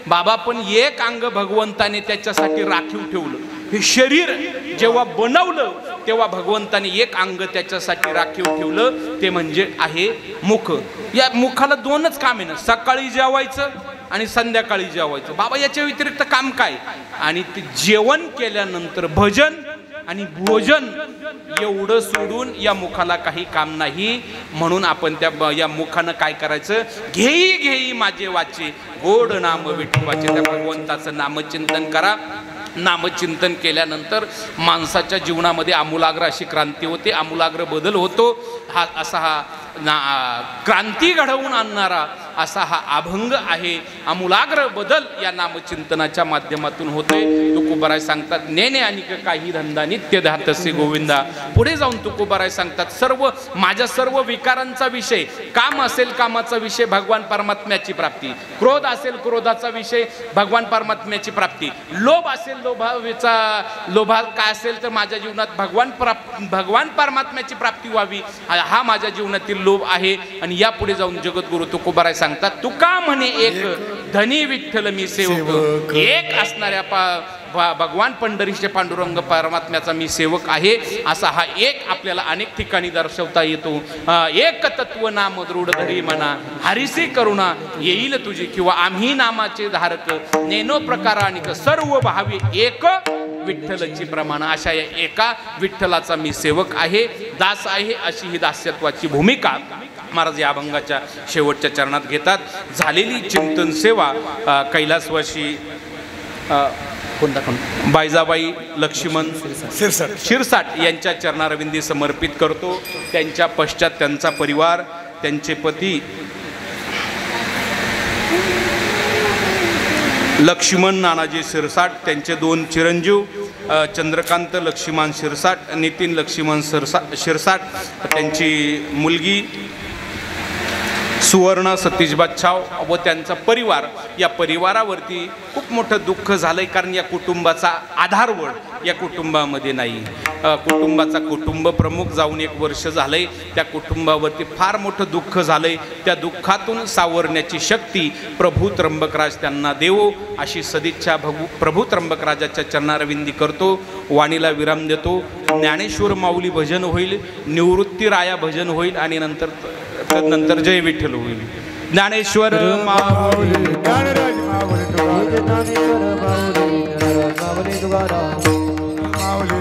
बाबा, पण एक अंग भगवंताने त्याच्यासाठी राखीव ठेवलं. हे शरीर जेव्हा बनवलं तेव्हा भगवंताने एक अंग त्याच्यासाठी राखीव ठेवलं, ते म्हणजे आहे मुख. या मुखाला 2च काम आहे ना, सकाळी जेवायचं आणि संध्याकाळी जेवायचं. बाबा, याच्या व्यतिरिक्त काम काय? आणि ते जेवण केल्यानंतर भजन आणि भोजन एवढं सोडून या मुखाला काही काम नाही. म्हणून आपण या मुखानं काय करायचं? घेई माझे वाचे, गोड नाम विठवाचे. त्या भगवंताचं नामचिंतन करा. नामचिंतन केल्यानंतर माणसाच्या जीवनामध्ये आमूलाग्र अशी क्रांती होते, आमूलाग्र बदल होतो. हा क्रांती घडवून आणणारा असा हा अभंग आहे. आमूलाग्र बदल या नामचिंतनाच्या माध्यमातून होतोय. तुकोबाराय सांगतात, नेने आणि काही धंदा नित्य धातसे गोविंदा. पुढे जाऊन तुकोबाराय सांगतात, माझ्या सर्व विकारांचा विषय, काम असेल कामाचा विषय भगवान परमात्म्याची प्राप्ती, क्रोध असेल क्रोधाचा विषय भगवान परमात्म्याची प्राप्ती, लोभ असेल लोभा काय असेल तर माझ्या जीवनात भगवान परमात्म्याची प्राप्ती व्हावी, हा माझ्या जीवनातील लोभ आहे. आणि यापुढे जाऊन जगद्गुरु तुकोबाराय सांगतात, तुका म्हणे एक धनी विठ्ठल मी सेवक. एक असणाऱ्या भगवान पंढरीचे पांडुरंग परमात्म्याचा मी सेवक आहे, असा हा एक आपल्याला अनेक ठिकाणी दर्शवता येतो. एक तत्व नाम दृढ धरी म्हणा, हरिसी करुणा येईल तुझी, किंवा आम्ही नामाचे धारक, नेनो प्रकारानिक सर्व भावी एक विठ्ठलची प्रमाण. अशा या एका विठ्ठलाचा मी सेवक आहे, दास आहे, अशी ही दास्यत्वाची भूमिका महाराज या अभंगाच्या शेवटच्या चरणात घेतात. झालेली चिंतन सेवा कैलासवासी बायजाबाई लक्ष्मण शिरसाट यांच्या चरणारविंदी समर्पित करतो. त्यांच्या पश्चात त्यांचा परिवार, त्यांचे पती लक्ष्मण नानाजी शिरसाट, त्यांचे 2 चिरंजीव चंद्रकांत लक्ष्मण शिरसाट, नितीन लक्ष्मण शिरसाट, त्यांची मुलगी सुवर्ण सतीश बादशाह व त्यांचा परिवार. या परिवारावरती खूप मोठं दुःख झालंय, कारण या कुटुंबाचा आधारवड या कुटुंबामध्ये नाही. कुटुंबाचा कुटुंब प्रमुख जाऊन 1 वर्ष झालंय. त्या कुटुंबावरती फार मोठं दुःख झालंय. त्या दुःखातून सावरण्याची शक्ती प्रभू त्र्यंबकराज त्यांना देवो, अशी सदिच्छा प्रभू त्र्यंबकराजाच्या चरणारविंदी करतो. वाणीला विराम देतो. ज्ञानेश्वर माऊली भजन होईल, निवृत्ती राया भजन होईल आणि नंतर जय विठ्ठल होईल. ज्ञानेश्वर माऊली, ज्ञानराज माऊली तुकाराम, माऊली